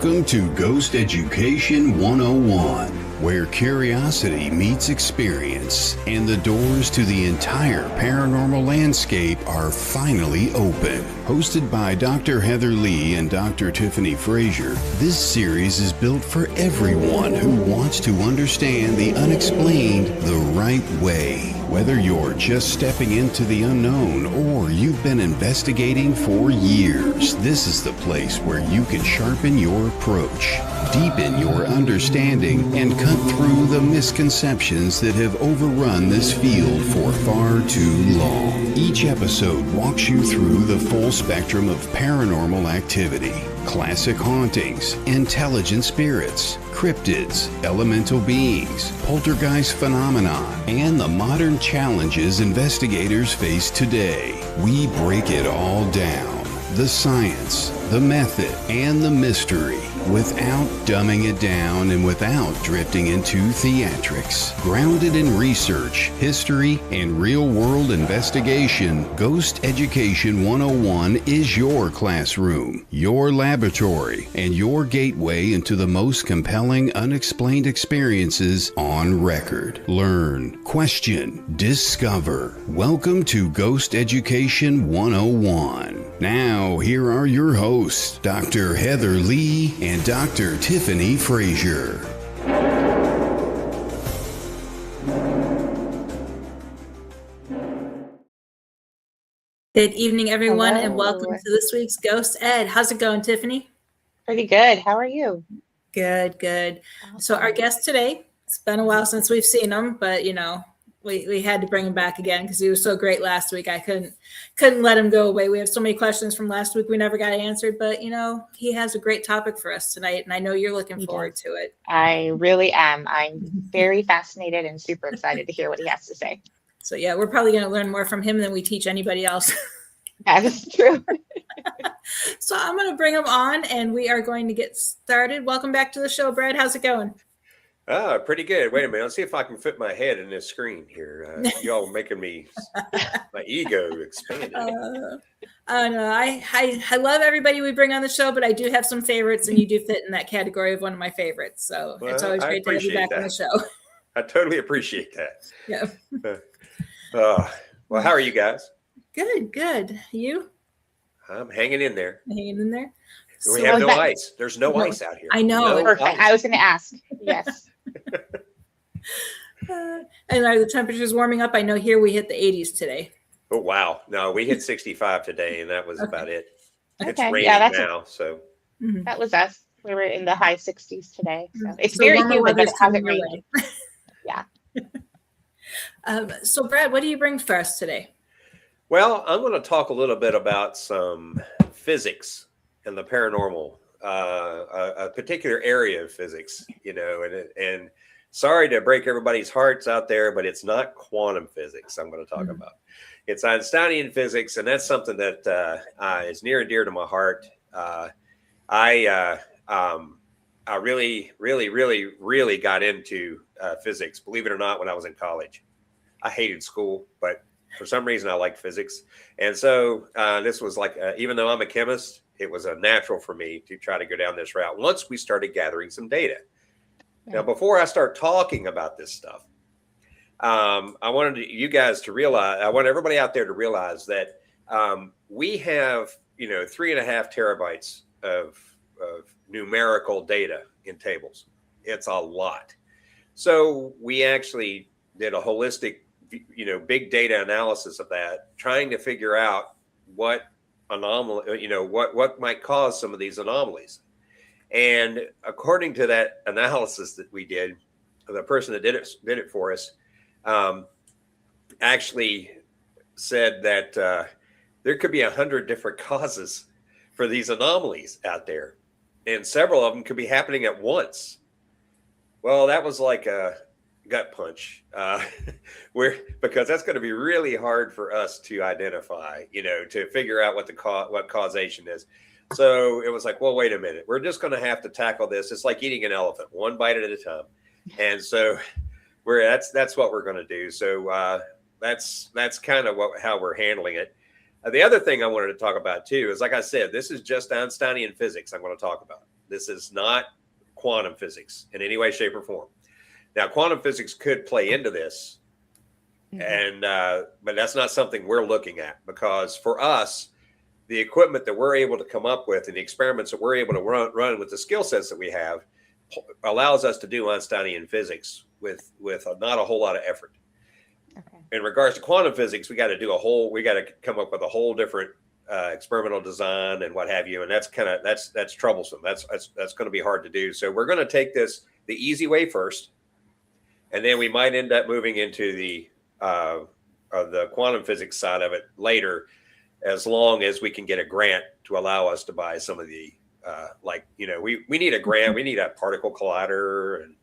Welcome to Ghost Education 101, where curiosity meets experience and the doors to the entire paranormal landscape are finally open. Hosted by Dr. Heather Leigh and Dr. Tiffany Frazier, this series is built for everyone who wants to understand the unexplained the right way. Whether you're just stepping into the unknown or you've been investigating for years, this is the place where you can sharpen your approach, deepen your understanding, and cut through the misconceptions that have overrun this field for far too long. Each episode walks you through the full spectrum of paranormal activity. Classic hauntings, intelligent spirits, cryptids, elemental beings, poltergeist phenomena, and the modern challenges investigators face today. We break it all down. The science, the method, and the mystery, without dumbing it down and without drifting into theatrics. Grounded in research, history, and real-world investigation, Ghost Education 101 is your classroom, your laboratory, and your gateway into the most compelling unexplained experiences on record. Learn, question, discover. Welcome to Ghost Education 101. Now, here are your hosts, Dr. Heather Leigh and Dr. Tiffany Frazier. Good evening, everyone, Hello. and welcome to this week's Ghost Ed. How's it going, Tiffany? Pretty good. How are you? Good, good. So our guest today, it's been a while since we've seen him, but we had to bring him back again because he was so great last week. I couldn't let him go away. We have so many questions from last week we never got answered, but he has a great topic for us tonight, and I know you're looking forward to it. I really am. I'm very fascinated and super excited to hear what he has to say. So yeah, we're probably going to learn more from him than we teach anybody else. That is true. So I'm going to bring him on, and we are going to get started. Welcome back to the show, Brad. How's it going? Pretty good. Wait a minute. Let's see if I can fit my head in this screen here. Y'all making me, my ego expanded. I know. I love everybody we bring on the show, but I do have some favorites, and you do fit in that category of one of my favorites. So it's always great to have you back on the show. I totally appreciate that. Yeah. Well, how are you guys? Good, good. You? I'm hanging in there. Hanging in there? We have no ice. There's no ice out here. I know. No Perfect. ice. I was going to ask. Yes. And are the temperatures warming up? I know here we hit the 80s today. Oh, wow. No, we hit 65 today, and that was about it. It's Okay. raining Yeah, now, so. That was us. We were in the high 60s today. So it's So very warmer humid, but weather's it hasn't coming rained. your way. Yeah. So Brad, what do you bring for us today? Well, I'm going to talk a little bit about some physics and the paranormal, a particular area of physics, and sorry to break everybody's hearts out there, but it's not quantum physics I'm going to talk about. It's Einsteinian physics, and that's something that is near and dear to my heart. I really, really, really, really got into physics, believe it or not, when I was in college. I hated school, but for some reason I liked physics. And so this was like, even though I'm a chemist, it was a natural for me to try to go down this route once we started gathering some data. Yeah. Now, before I start talking about this stuff, I wanted you guys to realize, I want everybody out there to realize that we have, 3.5 terabytes of numerical data in tables. It's a lot. So we actually did a holistic, big data analysis of that, trying to figure out what anomaly, what might cause some of these anomalies. And according to that analysis that we did, the person that did it for us actually said that there could be 100 different causes for these anomalies out there, and several of them could be happening at once. Well, that was like a gut punch, because that's going to be really hard for us to identify, to figure out what causation is. So it was like, well, wait a minute, we're just going to have to tackle this. It's like eating an elephant, one bite at a time. And so that's what we're going to do. So that's kind of how we're handling it. The other thing I wanted to talk about too is, like I said, this is just Einsteinian physics I'm going to talk about. This is not quantum physics in any way, shape, or form. Now, quantum physics could play into this, and but that's not something we're looking at, because for us, the equipment that we're able to come up with and the experiments that we're able to run with the skill sets that we have allows us to do Einsteinian physics with not a whole lot of effort. Okay. In regards to quantum physics, we got to come up with a whole different experimental design and what have you, and that's troublesome. That's going to be hard to do. So we're going to take this the easy way first, and then we might end up moving into the quantum physics side of it later, as long as we can get a grant to allow us to buy some of the we need a grant. We need a particle collider and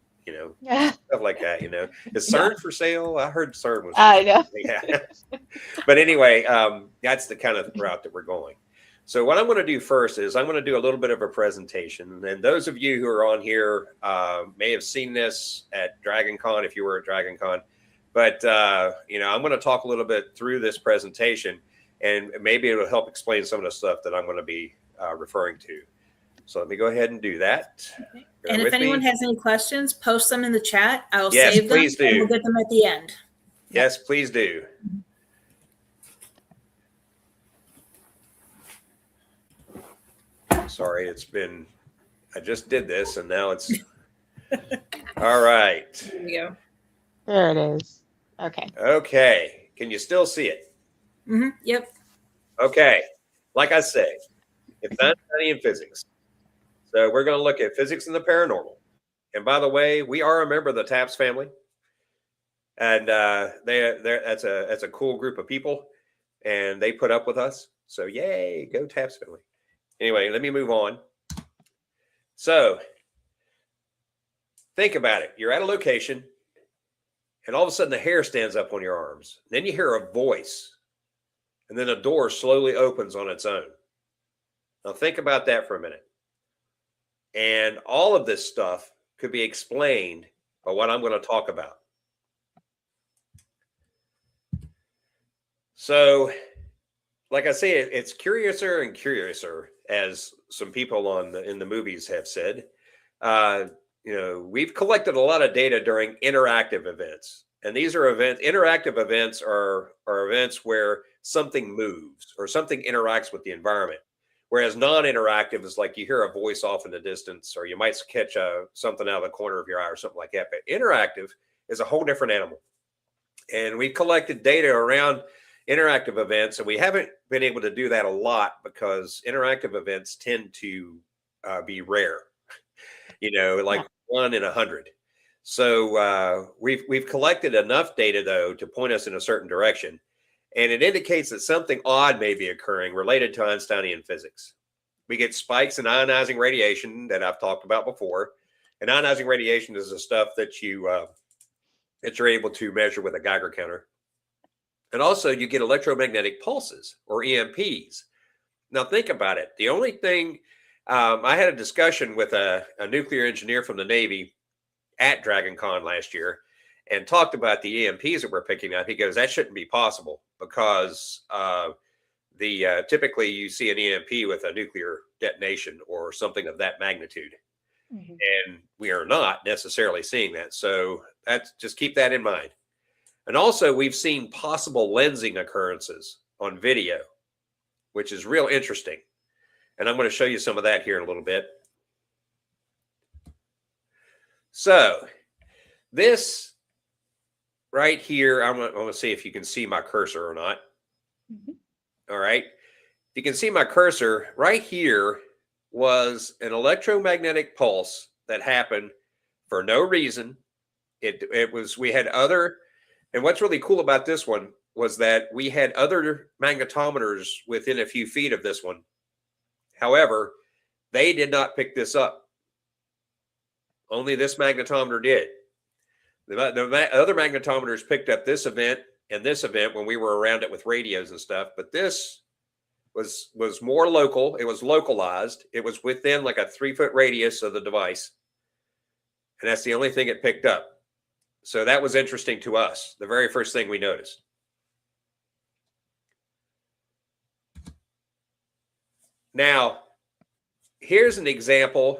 stuff like that. Is CERN for sale? I heard CERN was. I know. Yeah. But anyway, that's the kind of route that we're going. So what I'm going to do first is I'm going to do a little bit of a presentation. And those of you who are on here may have seen this at DragonCon if you were at DragonCon. But I'm going to talk a little bit through this presentation, and maybe it'll help explain some of the stuff that I'm going to be referring to. So let me go ahead and do that. Okay. And if anyone has any questions, post them in the chat. I'll Yes, save them. please do. And we'll get them at the end. Yes, please do. Sorry, I just did this and now it's, all right. There we go. There it is. Okay. Okay. Can you still see it? Yep. Okay. Like I say, it's Einsteinian physics. So we're going to look at physics and the paranormal. And by the way, we are a member of the TAPS family. And that's a cool group of people. And they put up with us. So yay, go TAPS family. Anyway, let me move on. So think about it. You're at a location, and all of a sudden the hair stands up on your arms. Then you hear a voice, and then a door slowly opens on its own. Now think about that for a minute. And all of this stuff could be explained by what I'm going to talk about. So, like I say, it's curiouser and curiouser, as some people in the movies have said. We've collected a lot of data during interactive events. And these are interactive events are events where something moves or something interacts with the environment. Whereas non-interactive is like you hear a voice off in the distance, or you might catch something out of the corner of your eye or something like that. But interactive is a whole different animal. And we collected data around interactive events, and we haven't been able to do that a lot because interactive events tend to be rare, like 1 in 100. So we've collected enough data, though, to point us in a certain direction. And it indicates that something odd may be occurring related to Einsteinian physics. We get spikes in ionizing radiation that I've talked about before. And ionizing radiation is the stuff that you're able to measure with a Geiger counter. And also you get electromagnetic pulses, or EMPs. Now think about it. The only thing, I had a discussion with a nuclear engineer from the Navy at DragonCon last year, and talked about the EMPs that we're picking up. He goes, that shouldn't be possible because typically you see an EMP with a nuclear detonation or something of that magnitude. Mm-hmm. And we are not necessarily seeing that. So just keep that in mind. And also we've seen possible lensing occurrences on video, which is real interesting. And I'm going to show you some of that here in a little bit. So this right here, I'm going to see if you can see my cursor or not. Mm-hmm. All right. You can see my cursor right here was an electromagnetic pulse that happened for no reason. We had other, and what's really cool about this one was that we had other magnetometers within a few feet of this one. However, they did not pick this up. Only this magnetometer did. The other magnetometers picked up this event and this event when we were around it with radios and stuff, but this was more local. It was localized. It was within like a 3-foot radius of the device. And that's the only thing it picked up. So that was interesting to us. The very first thing we noticed. Now, here's an example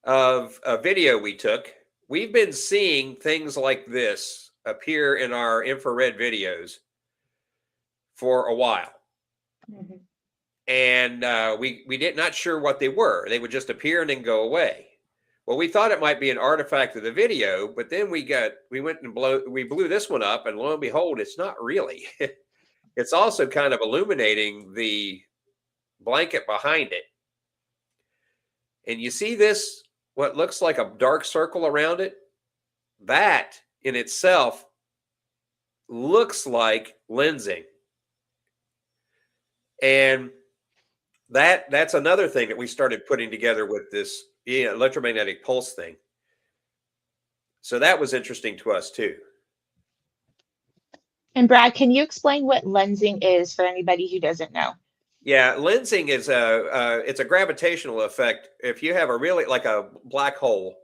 of a video we took. We've been seeing things like this appear in our infrared videos for a while. Mhm. And we did not sure what they were. They would just appear and then go away. Well, we thought it might be an artifact of the video, but then we went and blew this one up, and lo and behold, it's not really. It's also kind of illuminating the blanket behind it. And you see this, what looks like a dark circle around it? That in itself looks like lensing. And that's another thing that we started putting together with this electromagnetic pulse thing. So that was interesting to us too. And Brad, can you explain what lensing is for anybody who doesn't know? Yeah, lensing is it's a gravitational effect. If you have a really like a black hole,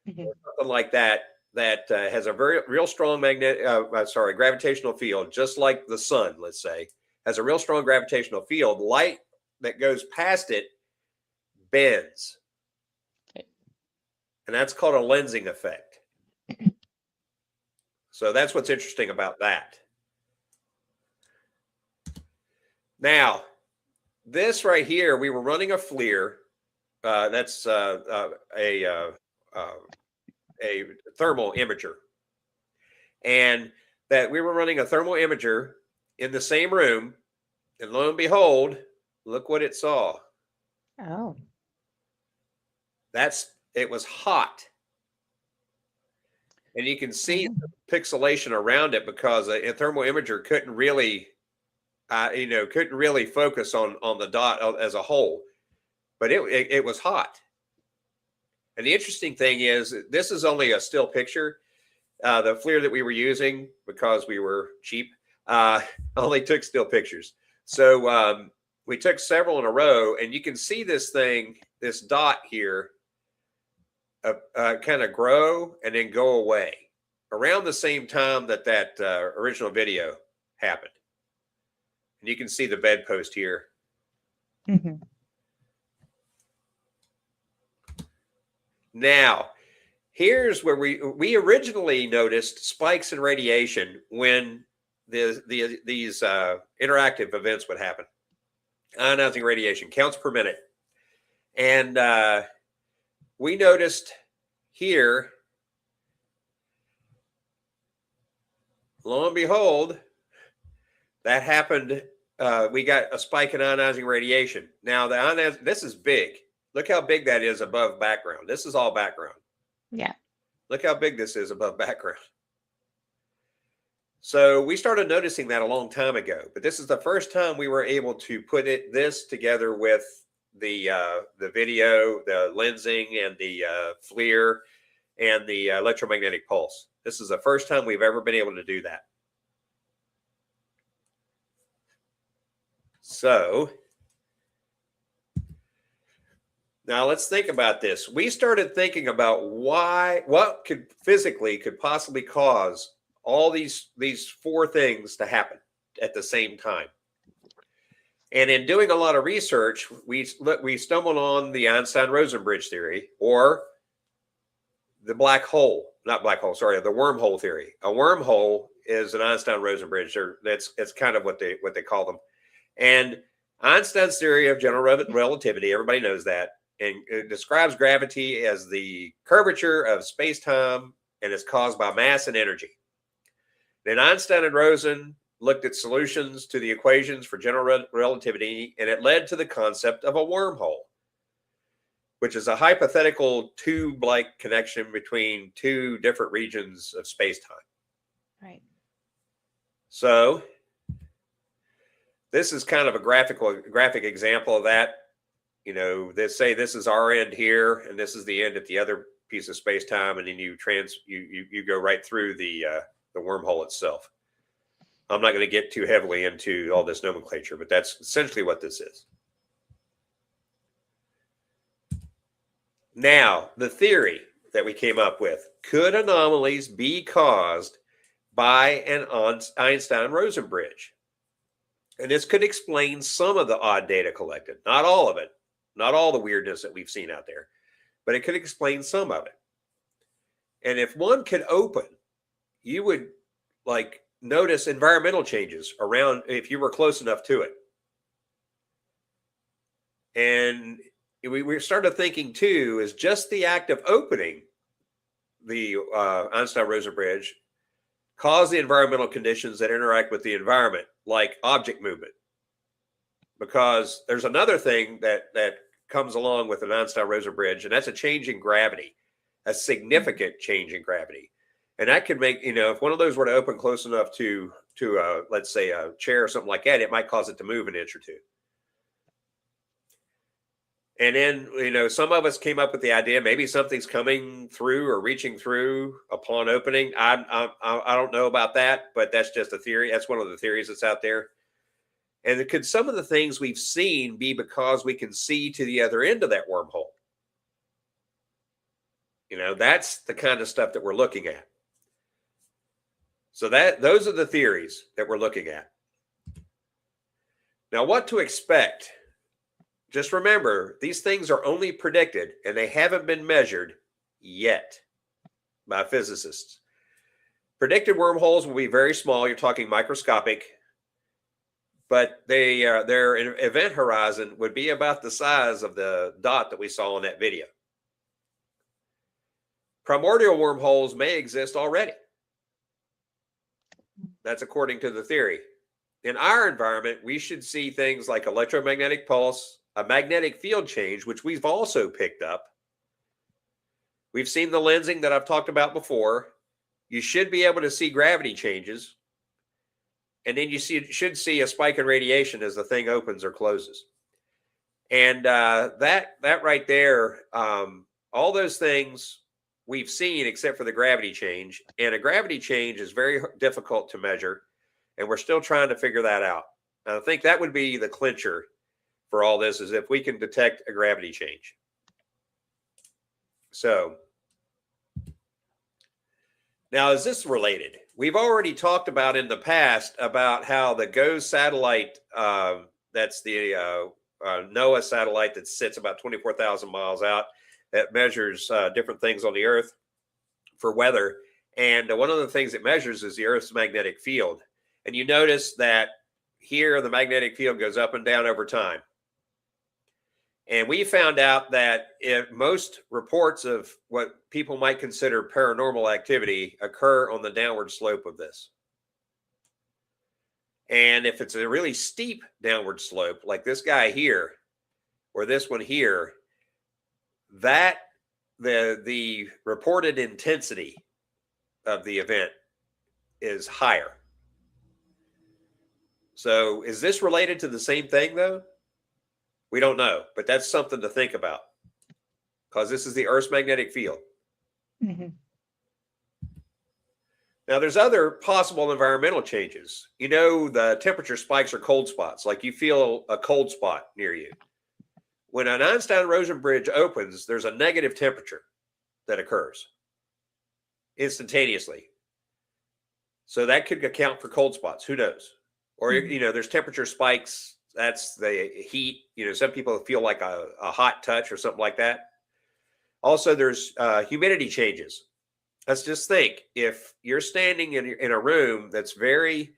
Mhm. or something like that, that has a real strong gravitational field, just like the sun, let's say, has a real strong gravitational field. Light that goes past it bends, and that's called a lensing effect. So that's what's interesting about that. Now, this right here, we were running a FLIR. That's a thermal imager, and that we were running a thermal imager in the same room, and lo and behold, look what it saw. Oh. It was hot, and you can see the pixelation around it because a thermal imager couldn't really focus on the dot as a whole, but it was hot. And the interesting thing is, this is only a still picture. The FLIR that we were using, because we were cheap, only took still pictures. So we took several in a row, and you can see this thing, this dot here, kind of grow and then go away around the same time that original video happened. And you can see the bedpost here. Mm-hmm. Now, here's where we originally noticed spikes in radiation when these interactive events would happen. Ionizing radiation, counts per minute. And we noticed here, lo and behold, that happened. We got a spike in ionizing radiation. Now, this is big. Look how big that is above background. This is all background. Yeah. Look how big this is above background. So we started noticing that a long time ago, but this is the first time we were able to put this together with the video, the lensing, and the FLIR, and the electromagnetic pulse. This is the first time we've ever been able to do that. So now let's think about this. We started thinking about what could possibly cause all these four things to happen at the same time. And in doing a lot of research, we stumbled on the Einstein-Rosen bridge theory, or the the wormhole theory. A wormhole is an Einstein-Rosen bridge. It's kind of what they call them. And Einstein's theory of general relativity, everybody knows that, and it describes gravity as the curvature of space-time, and it's caused by mass and energy. Then Einstein and Rosen looked at solutions to the equations for general relativity, and it led to the concept of a wormhole, which is a hypothetical tube-like connection between two different regions of space-time. Right. So this is kind of a graphic example of that. You know, they say this is our end here, and this is the end at the other piece of space-time, and then you go right through the wormhole itself. I'm not going to get too heavily into all this nomenclature, but that's essentially what this is. Now, the theory that we came up with: could anomalies be caused by an Einstein-Rosen bridge? And this could explain some of the odd data collected, not all of it, not all the weirdness that we've seen out there, but it could explain some of it. And if one could open, you would like notice environmental changes around if you were close enough to it. And we started thinking too, is just the act of opening the Einstein-Rosen bridge cause the environmental conditions that interact with the environment, like object movement. Because there's another thing that comes along with an Einstein-Rosen bridge, and that's a change in gravity, a significant change in gravity. And that could make, if one of those were to open close enough to let's say a chair or something like that, it might cause it to move an inch or two. And then, some of us came up with the idea, maybe something's coming through or reaching through upon opening. I don't know about that, but that's just a theory. That's one of the theories that's out there. And could some of the things we've seen be because we can see to the other end of that wormhole? That's the kind of stuff that we're looking at. So those are the theories that we're looking at. Now, what to expect? Just remember, these things are only predicted and they haven't been measured yet by physicists. Predicted wormholes will be very small. You're talking microscopic, but their event horizon would be about the size of the dot that we saw in that video. Primordial wormholes may exist already. That's according to the theory. In our environment, we should see things like electromagnetic pulse, a magnetic field change, which we've also picked up. We've seen the lensing that I've talked about before. You should be able to see gravity changes. And then you should see a spike in radiation as the thing opens or closes. And that right there, all those things we've seen except for the gravity change. And a gravity change is very difficult to measure. And we're still trying to figure that out. And I think that would be the clincher for all this, is if we can detect a gravity change. So now, is this related? We've already talked about in the past about how the GOES satellite, that's the NOAA satellite that sits about 24,000 miles out, that measures different things on the Earth for weather. And one of the things it measures is the Earth's magnetic field. And you notice that here the magnetic field goes up and down over time. And we found out that most reports of what people might consider paranormal activity occur on the downward slope of this. And if it's a really steep downward slope, like this guy here, or this one here, that the reported intensity of the event is higher. So is this related to the same thing, though? We don't know, but that's something to think about, because this is the Earth's magnetic field. Mm-hmm. Now, there's other possible environmental changes. The temperature spikes are cold spots, like you feel a cold spot near you. When an Einstein-Rosen bridge opens, there's a negative temperature that occurs instantaneously. So that could account for cold spots. Who knows? Or, there's temperature spikes. That's the heat. Some people feel like a hot touch or something like that. Also, there's humidity changes. Let's just think, if you're standing in a room that's very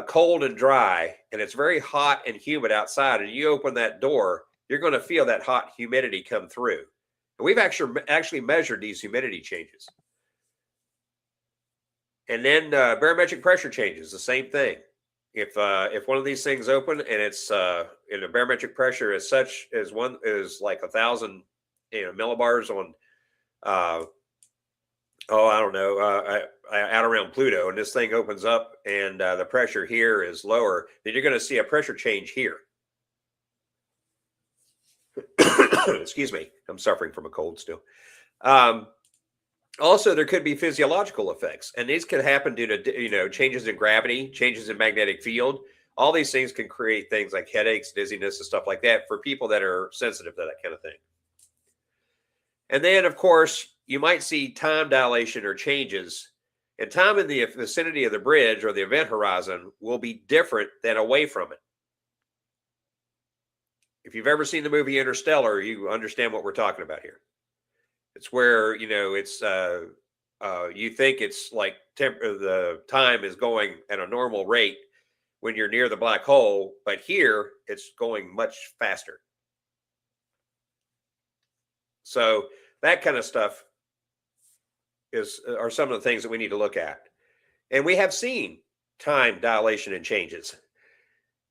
cold and dry, and it's very hot and humid outside, and you open that door, you're going to feel that hot humidity come through. And we've actually measured these humidity changes. And then barometric pressure changes, the same thing. If one of these things open and it's in a barometric pressure as such as one is like 1,000 millibars on I don't know, out around Pluto, and this thing opens up and the pressure here is lower, then you're going to see a pressure change here. Excuse me, I'm suffering from a cold still. Also, there could be physiological effects, and these could happen due to changes in gravity, changes in magnetic field. All these things can create things like headaches, dizziness, and stuff like that for people that are sensitive to that kind of thing. And then, of course, you might see time dilation or changes, and time in the vicinity of the bridge or the event horizon will be different than away from it. If you've ever seen the movie Interstellar, you understand what we're talking about here. It's where, it's you think it's like the time is going at a normal rate when you're near the black hole, but here it's going much faster. So that kind of stuff are some of the things that we need to look at. And we have seen time dilation and changes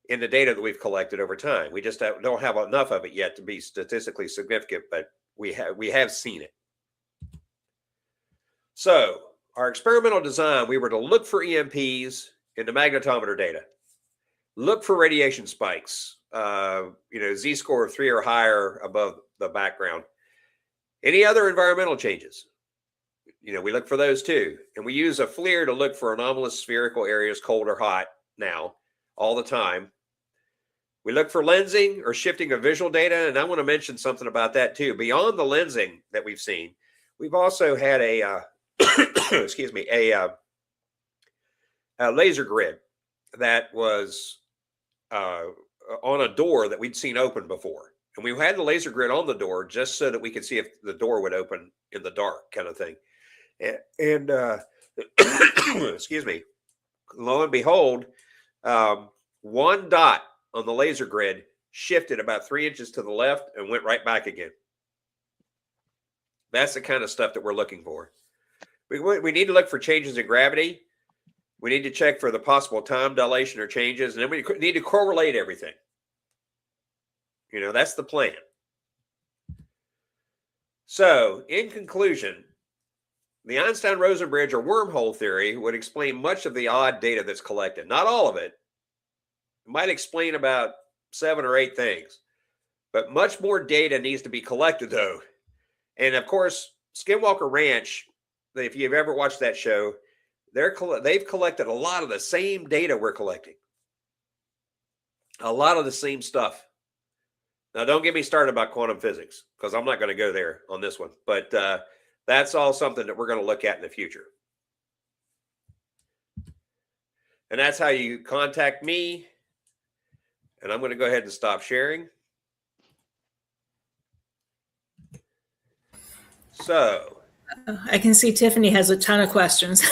in the data that we've collected over time. We just don't have enough of it yet to be statistically significant, but we have seen it. So our experimental design, we were to look for EMPs in the magnetometer data, look for radiation spikes, Z-score of 3 or higher above the background. Any other environmental changes, we look for those too. And we use a FLIR to look for anomalous spherical areas, cold or hot now, all the time. We look for lensing or shifting of visual data. And I want to mention something about that too. Beyond the lensing that we've seen, we've also had a laser grid that was on a door that we'd seen open before. And we had the laser grid on the door just so that we could see if the door would open in the dark, kind of thing. And excuse me, lo and behold, one dot on the laser grid shifted about 3 inches to the left and went right back again. That's the kind of stuff that we're looking for. We need to look for changes in gravity. We need to check for the possible time dilation or changes. And then we need to correlate everything. That's the plan. So, in conclusion, the Einstein-Rosen bridge or wormhole theory would explain much of the odd data that's collected. Not all of it. It might explain about 7 or 8 things. But much more data needs to be collected, though. And, of course, Skinwalker Ranch, if you've ever watched that show, they've collected a lot of the same data we're collecting. A lot of the same stuff. Now, don't get me started about quantum physics, because I'm not going to go there on this one. But that's all something that we're going to look at in the future. And that's how you contact me. And I'm going to go ahead and stop sharing. So I can see Tiffany has a ton of questions.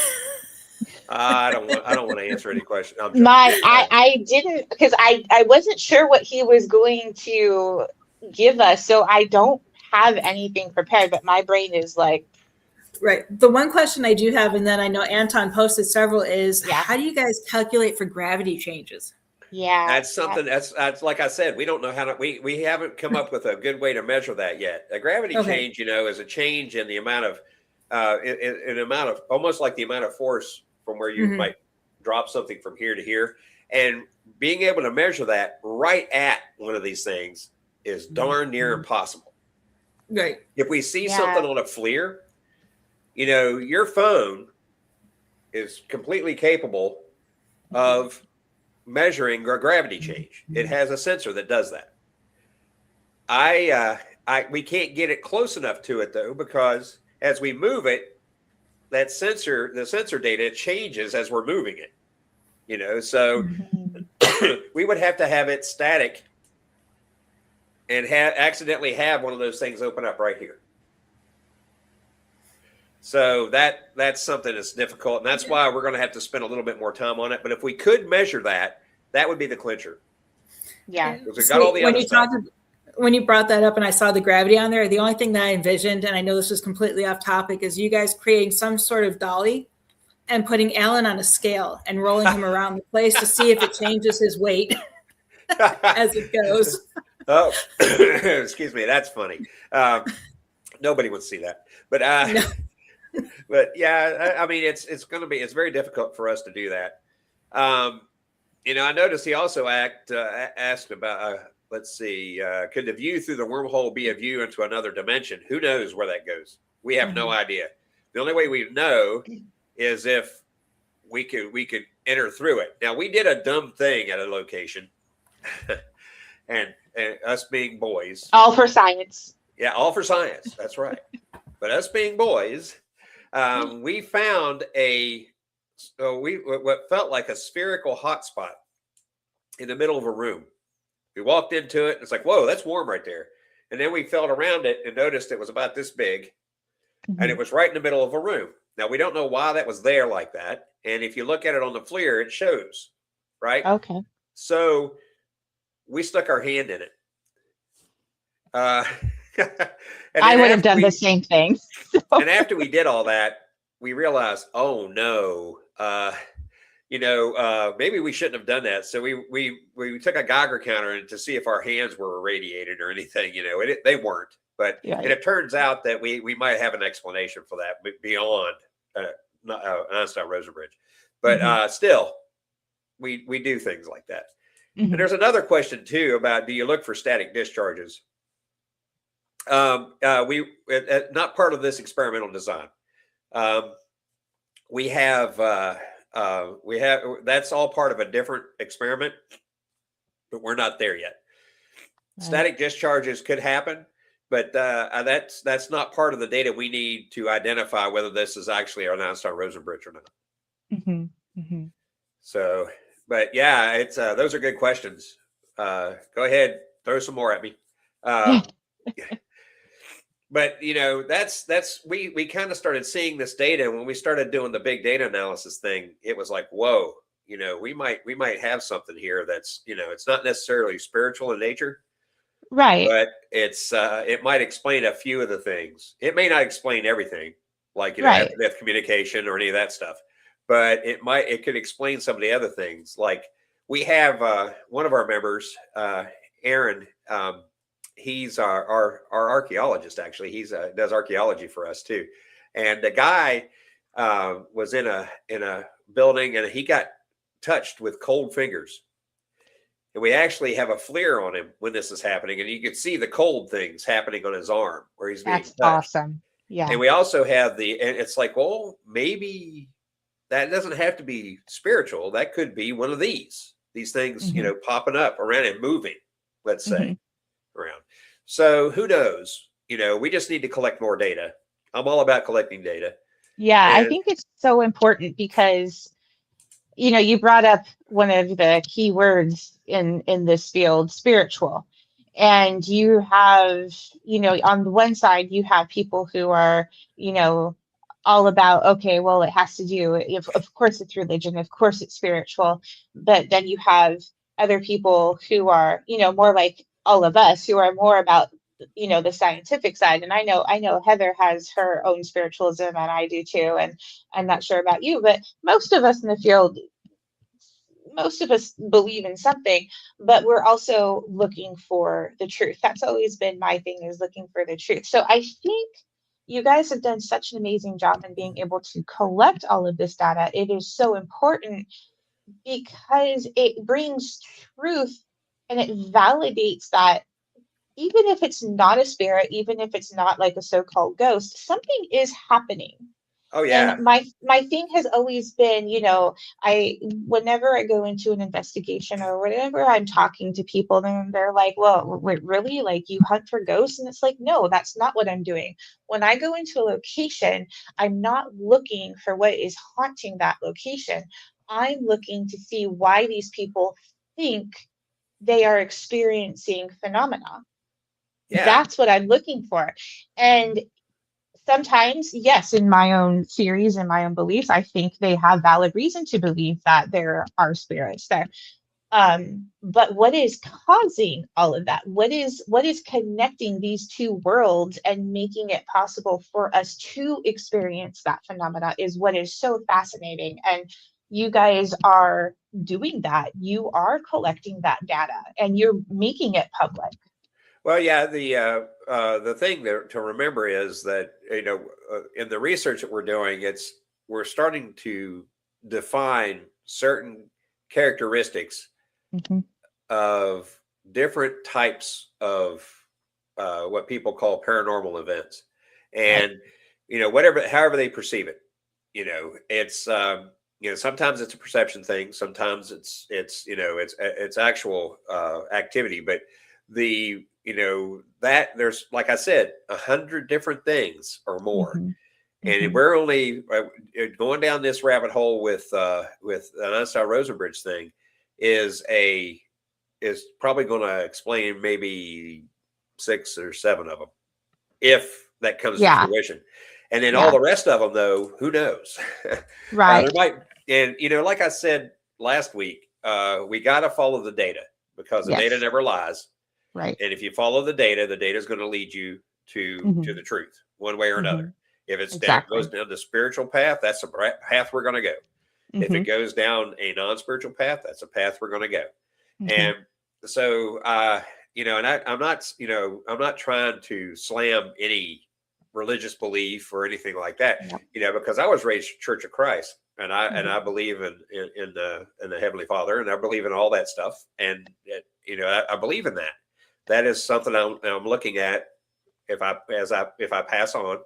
I don't want to answer any questions. I didn't, because I wasn't sure what he was going to give us, so I don't have anything prepared, but my brain is like, right. The one question I do have, and then I know Anton posted several, is how do you guys calculate for gravity changes? Yeah, that's something that's like I said, we don't know how to, we haven't come up with a good way to measure that yet. A gravity change, is a change in the amount of in amount of, almost like the amount of force from where you might drop something from here to here. And being able to measure that right at one of these things is darn near impossible. Right. If we see something on a FLIR, your phone is completely capable of measuring gravity change. It has a sensor that does that. We can't get it close enough to it though, because as we move it, the sensor data changes as we're moving it. So we would have to have it static and accidentally have one of those things open up right here. So that's something that's difficult, and that's why we're going to have to spend a little bit more time on it. But if we could measure that, that would be the clincher. Yeah. Because we got all the other stuff. When you brought that up and I saw the gravity on there, the only thing that I envisioned, and I know this is completely off topic, is you guys creating some sort of dolly and putting Alan on a scale and rolling him around the place to see if it changes his weight as it goes. Oh, excuse me. That's funny. Nobody would see that. But No. But yeah, I mean, it's very difficult for us to do that. I noticed he also asked about, let's see, could the view through the wormhole be a view into another dimension? Who knows where that goes? We have no idea. The only way we know is if we could enter through it. Now, we did a dumb thing at a location, and us being boys. All for science. Yeah, all for science. That's right. But us being boys, we found what felt like a spherical hotspot in the middle of a room. We walked into it, and it's like, whoa, that's warm right there. And then we felt around it and noticed it was about this big. and it was right in the middle of a room. Now, we don't know why that was there like that. And if you look at it on the FLIR, it shows, right? Okay. So we stuck our hand in it. And I then would have after done we- the same thing. And after we did all that, we realized, oh no, maybe we shouldn't have done that. So we took a Geiger counter to see if our hands were irradiated or anything. They weren't. But Yeah. and it turns out that we might have an explanation for that beyond Einstein-Rosenbridge. But still, we do things like that. Mhm. And there's another question too about, do you look for static discharges? Not part of this experimental design. We have that's all part of a different experiment, but we're not there yet. Right. Static discharges could happen, but that's not part of the data we need to identify whether this is actually an Einstein-Rosenbridge or not. Mhm. Mhm. So, but yeah, it's those are good questions. Go ahead, throw some more at me. But that's we kind of started seeing this data when we started doing the big data analysis thing. It was like, whoa, we might have something here that's it's not necessarily spiritual in nature, Right. but it might explain a few of the things. It may not explain everything, like Right. after-death communication or any of that stuff, but it could explain some of the other things. Like we have one of our members, Aaron. He's our archaeologist. Actually, he's does archaeology for us too. And the guy was in a building, and he got touched with cold fingers. And we actually have a FLIR on him when this is happening, and you can see the cold things happening on his arm where he's being That's touched. awesome. Yeah. And we also have and it's like, well, maybe that doesn't have to be spiritual. That could be one of these things, popping up around and moving, let's say, around. So who knows? We just need to collect more data. I'm all about collecting data. Yeah, I And- think it's so important because, you brought up one of the key words in this field, spiritual. And you have, on the one side, you have people who are, all about, okay, well, it has to do, of course it's religion, of course it's spiritual. But then you have other people who are, more like all of us, who are more about the scientific side. And I know Heather has her own spiritualism, and I do too, and I'm not sure about you, but most of us in the field, most of us believe in something, but we're also looking for the truth. That's always been my thing, is looking for the truth. So I think you guys have done such an amazing job in being able to collect all of this data. It is so important because it brings truth, and it validates that even if it's not a spirit, even if it's not like a so-called ghost, something is happening. Oh yeah. And my thing has always been, whenever I go into an investigation or whenever I'm talking to people, then they're like, well, wait, really? Like, you hunt for ghosts? And it's like, no, that's not what I'm doing. When I go into a location, I'm not looking for what is haunting that location. I'm looking to see why these people think they are experiencing phenomena. Yeah. That's what I'm looking for. And sometimes, yes, in my own theories and my own beliefs, I think they have valid reason to believe that there are spirits there. But what is causing all of that? What is connecting these two worlds and making it possible for us to experience that phenomena is what is so fascinating. And you guys are doing that. You are collecting that data and you're making it public. Well, yeah, the thing to remember is that in the research that we're doing, we're starting to define certain characteristics of different types of what people call paranormal events, and however they perceive it. It's sometimes it's a perception thing, sometimes it's actual activity, but that there's, like I said, 100 different things or more. And we're only going down this rabbit hole with an Einstein-Rosenbridge thing is probably going to explain maybe 6 or 7 of them, if that comes to fruition. And then all the rest of them, though, who knows? Right. There might, and like I said last week, we got to follow the data because the data never lies. Right. And if you follow the data is going to lead you to the truth, one way or another. If it's goes down the spiritual path, that's the path we're going to go. If it goes down a non-spiritual path, that's a path we're going to go. And so, and I'm not trying to slam any religious belief or anything like that, because I was raised Church of Christ, and I believe in the Heavenly Father, and I believe in all that stuff, and I believe in that. That is something I'm looking at. If I pass on,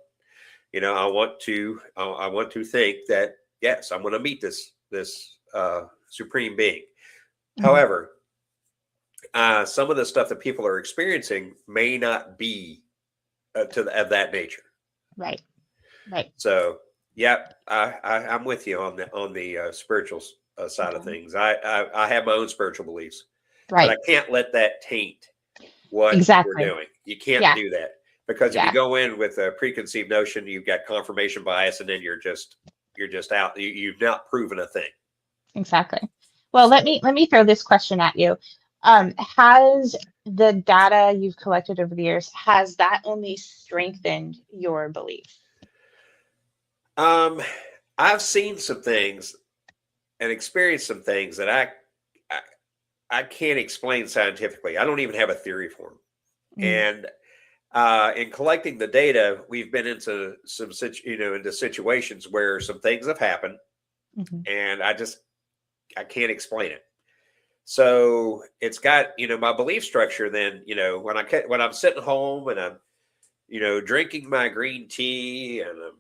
I want to think that yes, I'm going to meet this supreme being. However, some of the stuff that people are experiencing may not be of that nature. Right. So, I'm with you on the spiritual side of things. I have my own spiritual beliefs, but I can't let that taint what we're doing. You can't do that, because if you go in with a preconceived notion, you've got confirmation bias, and then you're just out. You've not proven a thing. Exactly. Well, let me throw this question at you. Has the data you've collected over the years, has that only strengthened your belief? I've seen some things and experienced some things that I can't explain scientifically. I don't even have a theory for them. And in collecting the data, we've been into some into situations where some things have happened, and I can't explain it. So it's got, my belief structure. Then, when I'm sitting home and I'm, drinking my green tea and I'm,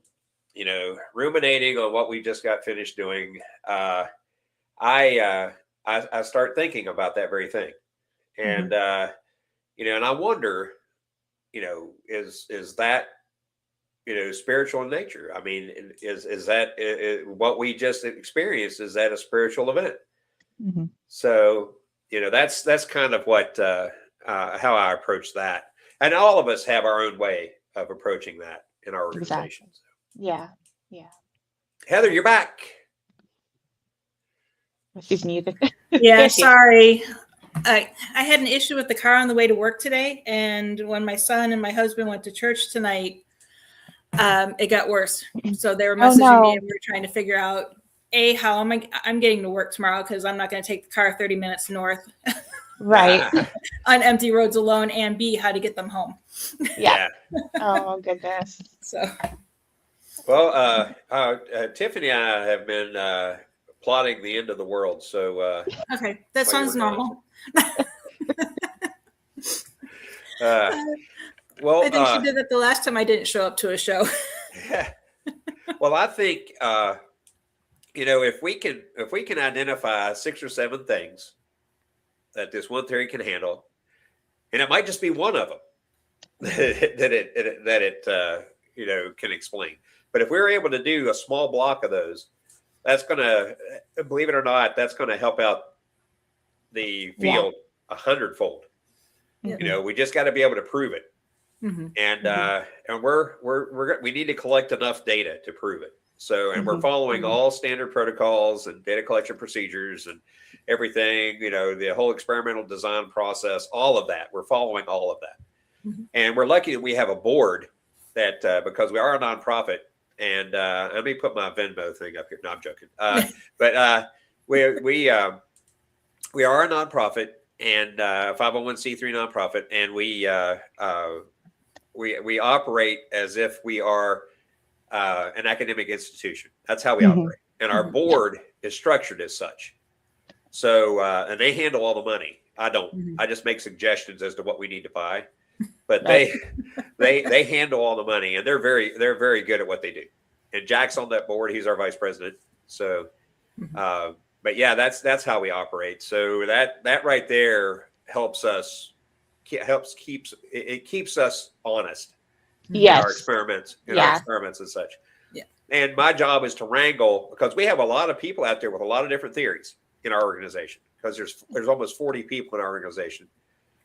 ruminating on what we just got finished doing, I start thinking about that very thing. And, and I wonder, is that, spiritual in nature? I mean, is that what we just experienced? Is that a spiritual event? So, that's kind of what, how I approach that. And all of us have our own way of approaching that in our organizations. Yeah. Heather, you're back. She's muted. Yeah, sorry. I had an issue with the car on the way to work today. And when my son and my husband went to church tonight, it got worse. So they were messaging me, and we were trying to figure out, how I'm getting to work tomorrow, because I'm not going to take the car 30 minutes north on empty roads alone, and B, how to get them home. Oh, goodness. So, well, Tiffany and I have been plotting the end of the world. So okay, that sounds normal. Well, I think she did that the last time I didn't show up to a show. Well, I think if we can identify 6 or 7 things that this one theory can handle, and it might just be one of them that it can explain. But if we're able to do a small block of those, that's going to, believe it or not, that's going to help out the field 100-fold. We just got to be able to prove it. And we need to collect enough data to prove it. So, and we're following all standard protocols and data collection procedures and everything, the whole experimental design process, all of that. We're following all of that. And we're lucky that we have a board that, because we are a nonprofit, and let me put my Venmo thing up here. No, I'm joking. But we are a nonprofit, and 501c3 nonprofit, and we operate as if we are an academic institution. That's how we operate. And our board is structured as such. So, and they handle all the money. I don't. I just make suggestions as to what we need to buy. But they handle all the money, and they're very good at what they do. And Jack's on that board. He's our vice president. So, but yeah, that's how we operate. So that right there helps us. Keeps us honest in our experiments and such. And my job is to wrangle, because we have a lot of people out there with a lot of different theories in our organization, because there's almost 40 people in our organization,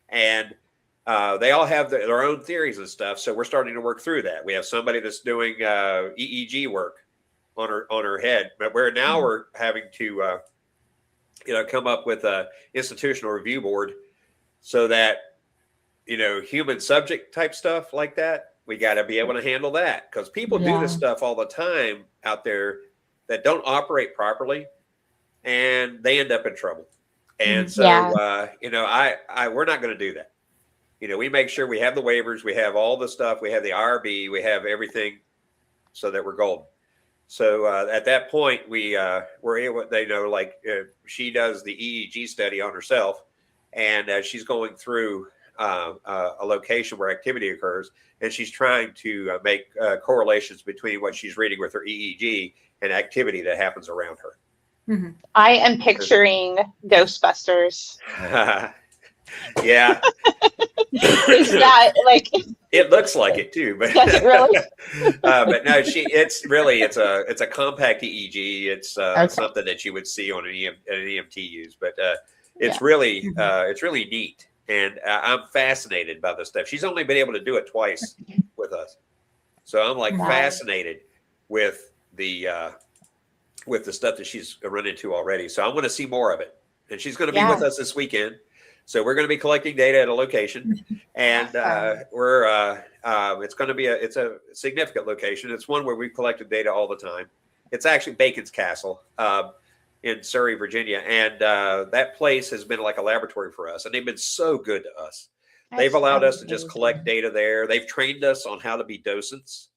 and they all have their own theories and stuff. So we're starting to work through that. We have somebody that's doing EEG work on her head, but we're having to come up with a institutional review board so that human subject type stuff like that, we got to be able to handle that, because people do this stuff all the time out there that don't operate properly, and they end up in trouble. And so we're not going to do that. We make sure we have the waivers, we have all the stuff, we have the IRB, we have everything, so that we're golden. So at that point, we're able. She does the EEG study on herself, and she's going through a location where activity occurs, and she's trying to make correlations between what she's reading with her EEG and activity that happens around her. Mm-hmm. I am picturing Ghostbusters. Yeah. Is that like? It looks like it too, but does it really? But no, it's a compact EEG. It's something that you would see on an EMT use, but it's really neat, and I'm fascinated by this stuff. She's only been able to do it twice with us, so I'm fascinated with the stuff that she's run into already. So I'm going to see more of it, and she's going to be with us this weekend. So we're going to be collecting data at a location, and it's going to be it's a significant location. It's one where we've collected data all the time. It's actually Bacon's Castle in Surrey, Virginia, and that place has been like a laboratory for us, and they've been so good to us. They've allowed us to just collect data there. They've trained us on how to be docents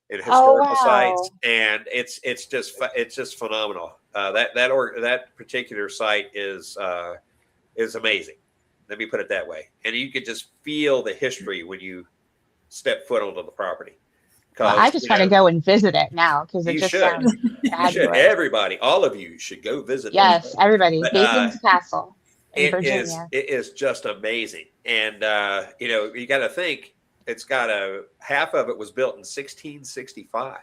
in historical sites, and it's just phenomenal. That particular site is amazing. Let me put it that way. And you can just feel the history when you step foot onto the property. I just want to go and visit it now, because it just sounds fabulous. Everybody, all of you should go visit. Yes, everybody. Bacon's Castle in Virginia. It is just amazing. And, you got to think, it's got half of it was built in 1665.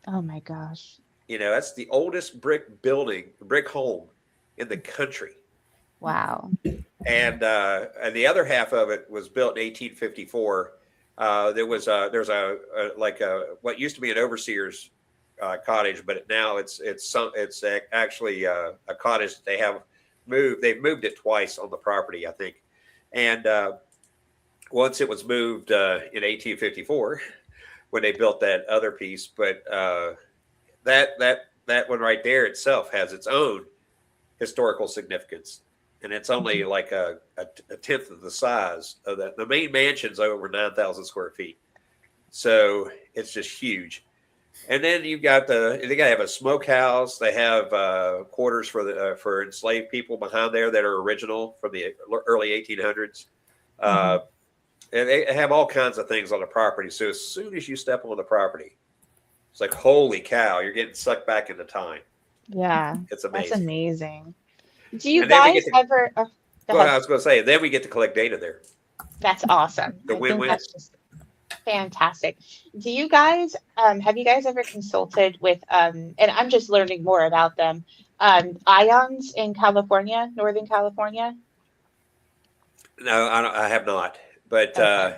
Oh, my gosh. That's the oldest brick home in the country. Wow. And the other half of it was built in 1854. There's what used to be an overseer's cottage, but now it's actually a cottage that they have moved. They've moved it twice on the property, I think. And once it was moved in 1854 when they built that other piece, but that one right there itself has its own historical significance. And it's only like a tenth of the size of that. The main mansion's over 9,000 square feet. So it's just huge. And then you've got they got to have a smokehouse. They have quarters for enslaved people behind there that are original from the early 1800s. And they have all kinds of things on the property. So as soon as you step on the property, it's like, holy cow, you're getting sucked back into time. Yeah. It's amazing. That's amazing. Do you guys ever? I was going to say, then we get to collect data there. That's awesome. The win-win. That's just fantastic. Do you guys have you guys ever consulted with and I'm just learning more about them, ions in California, Northern California? No, I have not. But okay.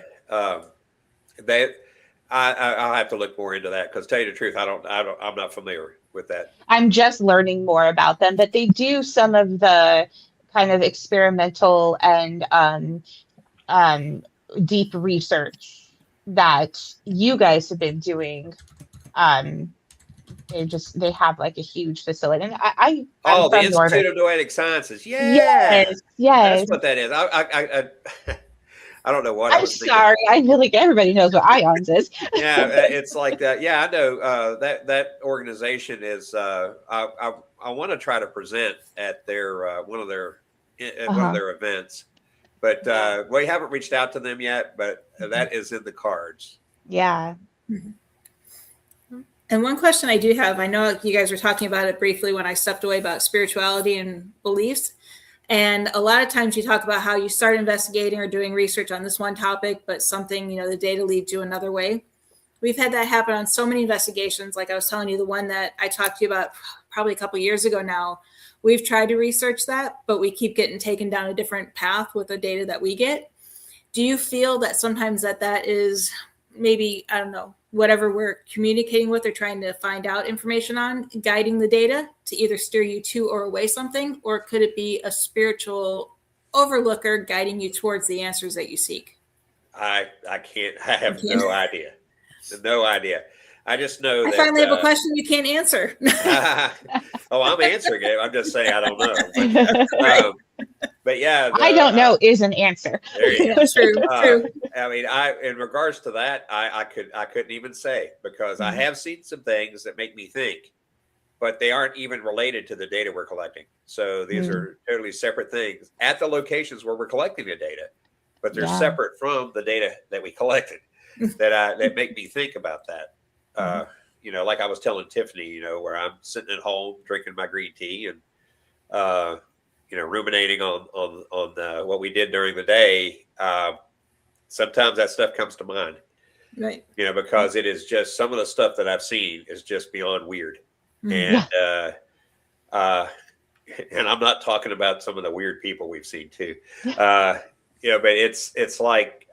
I'll have to look more into that, because to tell you the truth, I'm not familiar with that. I'm just learning more about them, but they do some of the kind of experimental and deep research that you guys have been doing. They have like a huge facility, and I'm the Institute of Noetic Sciences. Yeah. Yes. That's what that is. I don't know what I'm sorry. I feel like everybody knows what IONS is. Yeah, it's like that. Yeah, I know that organization is. I want to try to present at their one of their events, but we haven't reached out to them yet. But that is in the cards. Yeah. And one question I do have, I know you guys were talking about it briefly when I stepped away about spirituality and beliefs. And a lot of times you talk about how you start investigating or doing research on this one topic, but something, the data leads you another way. We've had that happen on so many investigations. Like I was telling you, the one that I talked to you about probably a couple of years ago now, we've tried to research that, but we keep getting taken down a different path with the data that we get. do you feel that sometimes that is maybe, I don't know, whatever we're communicating with or trying to find out information on, guiding the data to either steer you to or away something? Or could it be a spiritual overlooker guiding you towards the answers that you seek? I have no idea. No idea. I just know I that finally have a question you can't answer. oh, I'm answering it. I'm just saying I don't know. But yeah, I don't know is an answer. There you go. True. I mean, in regards to that, I couldn't even say, because I have seen some things that make me think, but they aren't even related to the data we're collecting. So these are totally separate things at the locations where we're collecting the data, but they're separate from the data that we collected that make me think about that. You know, like I was telling Tiffany, you know, where I'm sitting at home drinking my green tea and, you know, ruminating on what we did during the day. Sometimes that stuff comes to mind, right? You know, because it is just, some of the stuff that I've seen is just beyond weird. And, and I'm not talking about some of the weird people we've seen too. You know, but it's like,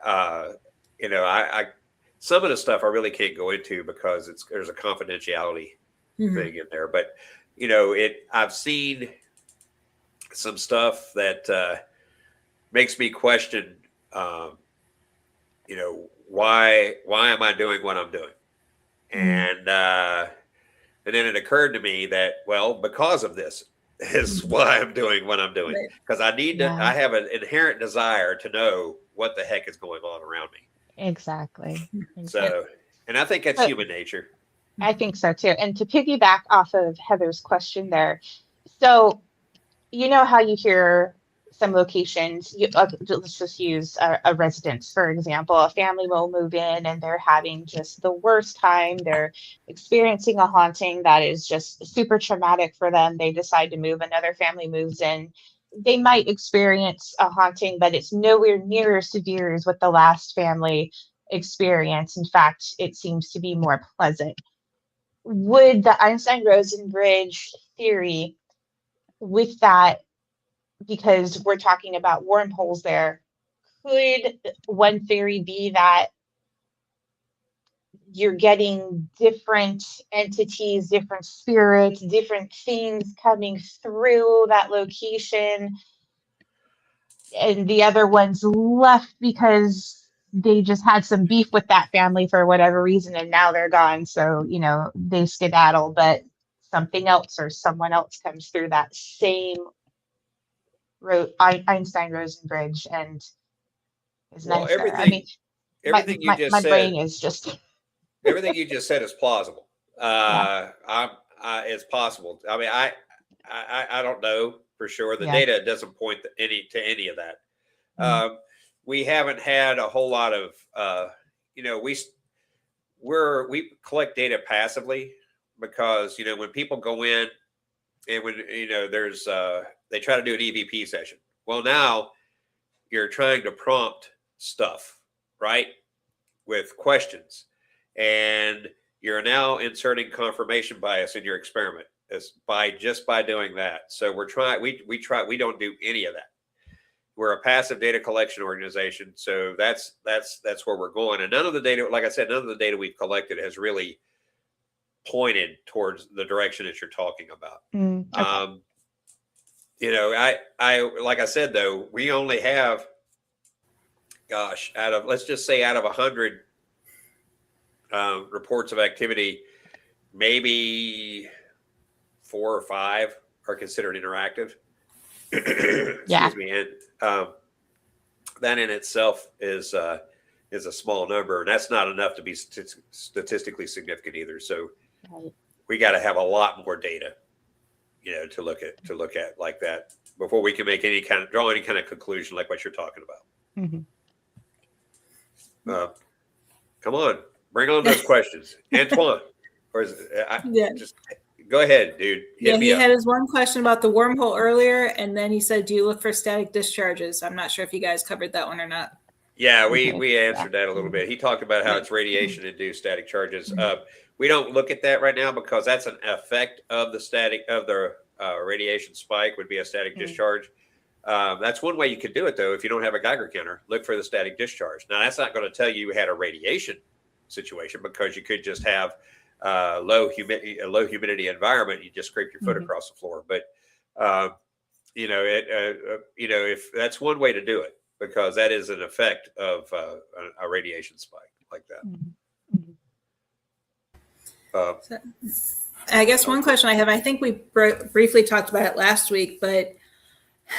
you know, I some of the stuff I really can't go into because there's a confidentiality thing in there. But, you know, I've seen some stuff that makes me question, you know, why am I doing what I'm doing? And then it occurred to me that, well, because of this is why I'm doing what I'm doing. Because I need to, I have an inherent desire to know what the heck is going on around me. Exactly. So, and I think that's human nature. I think so too. And to piggyback off of Heather's question there, so you know how you hear some locations, let's just use a residence, for example. A family will move in and they're having just the worst time. They're experiencing a haunting that is just super traumatic for them. They decide to move. Another family moves in. They might experience a haunting, but it's nowhere near as severe as what the last family experienced. In fact, it seems to be more pleasant. Would the Einstein-Rosen bridge theory, with that, because we're talking about wormholes there, could one theory be that you're getting different entities, different spirits, different things coming through that location, and the other ones left because they just had some beef with that family for whatever reason and now they're gone, so you know they skedaddle, but something else or someone else comes through that same Einstein-Rosen bridge and is nice there? I mean, everything you just my said, brain is just everything you just said is plausible. It's possible. I mean, I don't know for sure. The data doesn't point to any of that. We haven't had a whole lot of, you know, we collect data passively because, you know, when people go in and when, you know, there's, they try to do an EVP session. Well, now you're trying to prompt stuff, right? With questions, and you're now inserting confirmation bias in your experiment just by doing that. So we don't do any of that. We're a passive data collection organization. So that's where we're going. And none of the data, like I said, none of the data we've collected has really pointed towards the direction that you're talking about. Okay. You know, I like I said, though, we only have, gosh, let's just say out of 100 reports of activity, maybe 4 or 5 are considered interactive. Excuse me. And that in itself is a small number, and that's not enough to be statistically significant either. So we got to have a lot more data, you know, to look at like that before we can make draw any kind of conclusion like what you're talking about. Come on, bring on those questions, Antoine. Or is it, just go ahead, dude. He had his one question about the wormhole earlier, and then he said, "Do you look for static discharges?" I'm not sure if you guys covered that one or not. Yeah, we answered that a little bit. He talked about how it's radiation-induced static charges. We don't look at that right now because that's an effect of the radiation spike would be a static discharge. That's one way you could do it, though. If you don't have a Geiger counter, look for the static discharge. Now, that's not going to tell you had a radiation situation, because you could just have a low humidity environment. You just scrape your foot across the floor. But if that's one way to do it, because that is an effect of a radiation spike like that. I guess one question I have, I think we briefly talked about it last week, but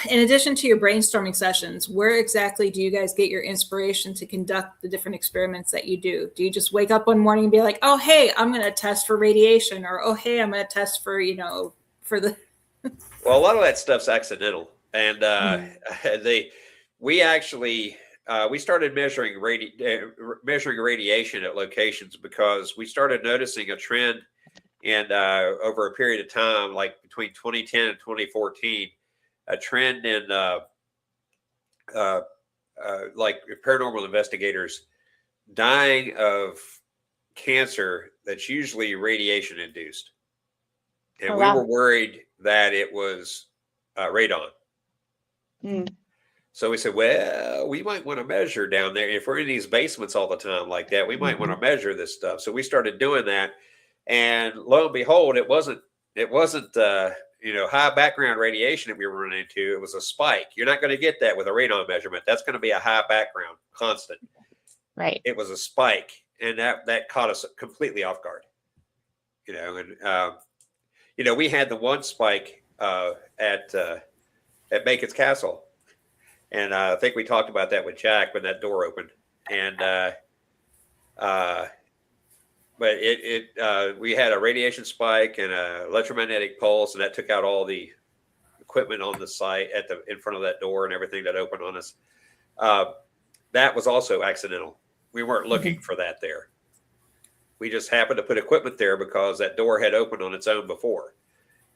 in addition to your brainstorming sessions, where exactly do you guys get your inspiration to conduct the different experiments that you do? Do you just wake up one morning and be like, oh, hey, I'm going to test for radiation, or, oh, hey, I'm going to test for, for the... Well, a lot of that stuff's accidental. And we started measuring radiation at locations because we started noticing a trend in over a period of time, like between 2010 and 2014, a trend in like paranormal investigators dying of cancer that's usually radiation induced. And we were worried that it was radon. So we said, well, we might want to measure down there. If we're in these basements all the time like that, we might want to measure this stuff. So we started doing that. And lo and behold, it wasn't high background radiation that we were running into. It was a spike. You're not going to get that with a radon measurement. That's going to be a high background constant. Right. It was a spike, and that caught us completely off guard. We had the one spike at Bacon's Castle, and I think we talked about that with Jack when that door opened, and but we had a radiation spike and an electromagnetic pulse, and that took out all the equipment on the site in front of that door and everything that opened on us. That was also accidental. We weren't looking for that there. We just happened to put equipment there because that door had opened on its own before,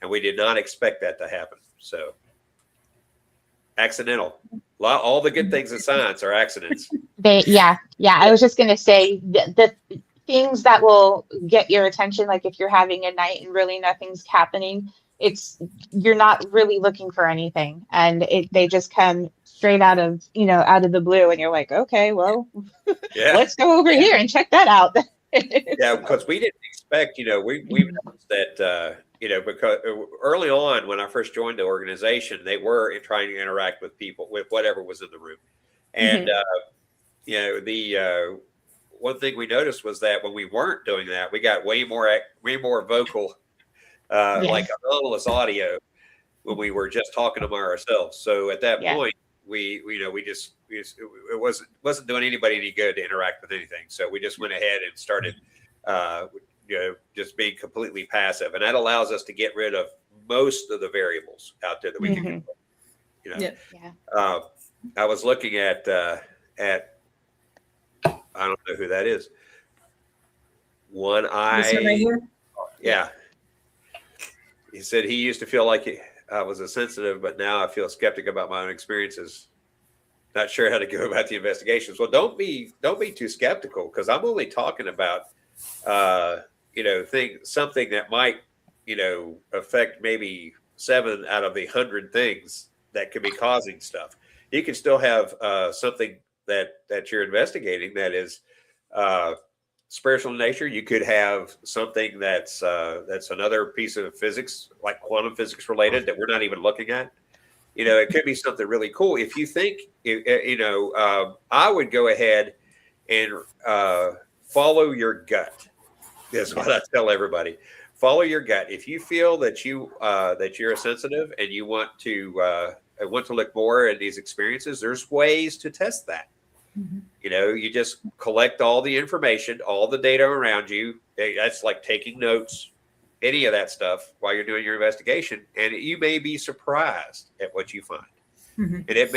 and we did not expect that to happen. So accidental. All the good things in science are accidents. I was just going to say the things that will get your attention, like if you're having a night and really nothing's happening, you're not really looking for anything, and they just come straight out of the blue, and you're like, okay, well, let's go over here and check that out. Yeah, because we didn't expect, we noticed that, because early on when I first joined the organization, they were trying to interact with people, with whatever was in the room. And, the one thing we noticed was that when we weren't doing that, we got way more vocal, like anomalous audio when we were just talking among ourselves. So at that point, it wasn't doing anybody any good to interact with anything. So we just went ahead and started, just being completely passive, and that allows us to get rid of most of the variables out there that we can control. I was looking at I don't know who that is. One eye. This one right here? Yeah. He said he used to feel like I was a sensitive, but now I feel skeptic about my own experiences. Not sure how to go about the investigations. Well, don't be too skeptical, because I'm only talking about something that might affect maybe 7 out of the 100 things that could be causing stuff. You can still have something that you're investigating that is spiritual in nature. You could have something that's another piece of physics, like quantum physics related, that we're not even looking at. It could be something really cool. If you think, I would go ahead and follow your gut. That's what I tell everybody. Follow your gut. If you feel that you're sensitive and you want to look more at these experiences, there's ways to test that. You just collect all the information, all the data around you. That's like taking notes, any of that stuff while you're doing your investigation, and you may be surprised at what you find. And it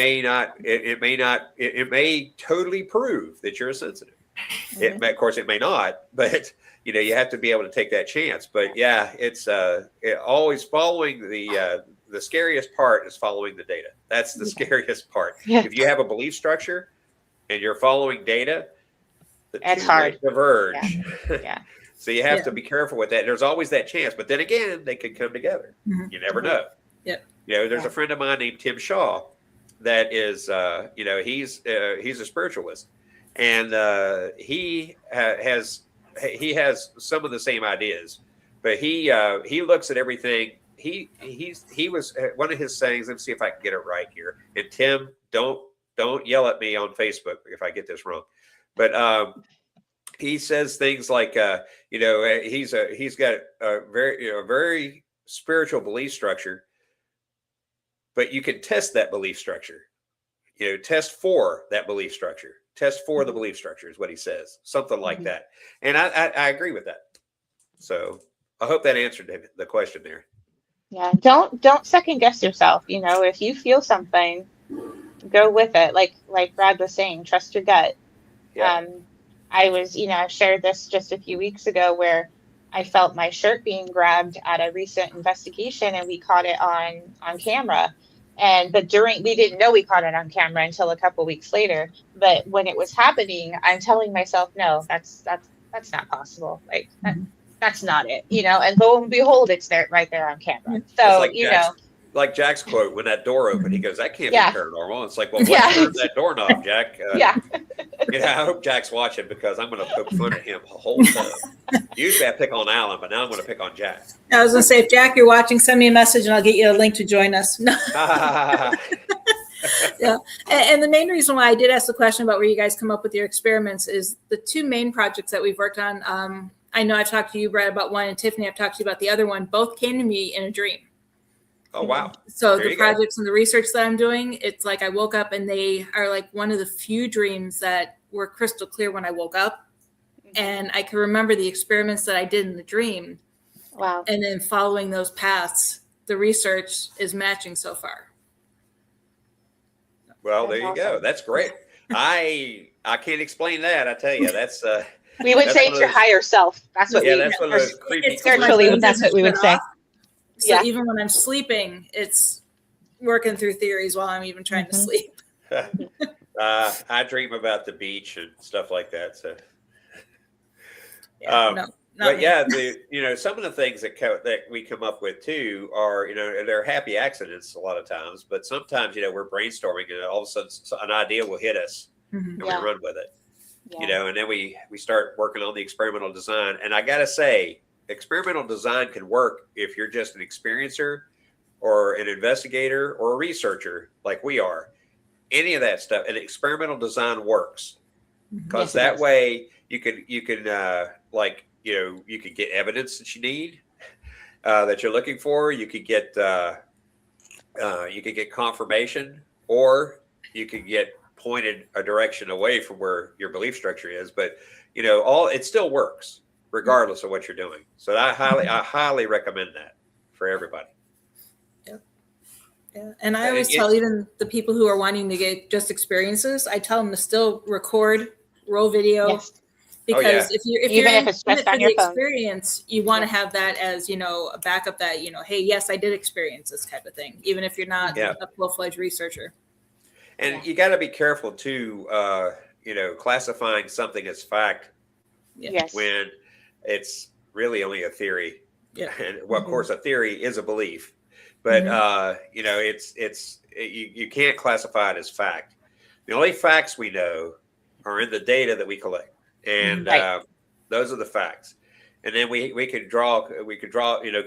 may totally prove that you're sensitive. Of course, it may not, but you have to be able to take that chance. But yeah, it's always following the scariest part is following the data. That's the scariest part. If you have a belief structure and you're following data, the two might diverge. So you have to be careful with that. There's always that chance, but then again, they could come together. You never know. There's a friend of mine named Tim Shaw, that is, he's a spiritualist, and he has some of the same ideas, but he looks at everything. He was one of his sayings. Let me see if I can get it right here. And Tim, don't yell at me on Facebook if I get this wrong. But he says things like, he's got a very spiritual belief structure, but you can test that belief structure. Test for that belief structure. Test for the belief structure is what he says. Something like that. And I agree with that. So I hope that answered the question there. Yeah. Don't second guess yourself. If you feel something, go with it. Like Brad was saying, trust your gut. Yeah. I was, I shared this just a few weeks ago where I felt my shirt being grabbed at a recent investigation, and we caught it on camera. But we didn't know we caught it on camera until a couple weeks later. But when it was happening, I'm telling myself, no, that's not possible. That's not it, and lo and behold, it's right there on camera. So, like Jack's quote, when that door opened, he goes, that can't be paranormal. It's like, well, what turned that doorknob, Jack? I hope Jack's watching, because I'm going to poke fun at him the whole time. Usually I pick on Alan, but now I'm going to pick on Jack. I was going to say, if Jack, you're watching, send me a message and I'll get you a link to join us. Yeah. And the main reason why I did ask the question about where you guys come up with your experiments is the two main projects that we've worked on. I know I've talked to you, Brad, about one, and Tiffany, I've talked to you about the other one. Both came to me in a dream. Oh, wow. So the projects and the research that I'm doing, it's like I woke up and they are like one of the few dreams that were crystal clear when I woke up. And I can remember the experiments that I did in the dream. Wow. And then following those paths, the research is matching so far. Well, there you go. That's great. I can't explain that. I tell you, that's we would say it's your higher self. That's what that's one of those creepy. Spiritually, that's what we would say. So even when I'm sleeping, it's working through theories while I'm even trying to sleep. I dream about the beach and stuff like that. So, some of the things that we come up with too are, they're happy accidents a lot of times, but sometimes, we're brainstorming and all of a sudden an idea will hit us and we run with it, and then we start working on the experimental design. And I got to say, experimental design can work if you're just an experiencer or an investigator or a researcher like we are. Any of that stuff, and experimental design works, because that way you can you can get evidence that you need, that you're looking for. You could get confirmation, or you could get pointed a direction away from where your belief structure is. But it still works regardless of what you're doing. So I highly recommend that for everybody. Yeah. And I always tell even the people who are wanting to get just experiences, I tell them to still record, roll video, because if you're in it for the experience, you want to have that as, a backup that, hey, yes, I did experience this type of thing, even if you're not a full-fledged researcher. And you got to be careful too, classifying something as fact when it's really only a theory. Yeah. And of course, a theory is a belief. But you can't classify it as fact. The only facts we know are in the data that we collect, and those are the facts. And then we could draw,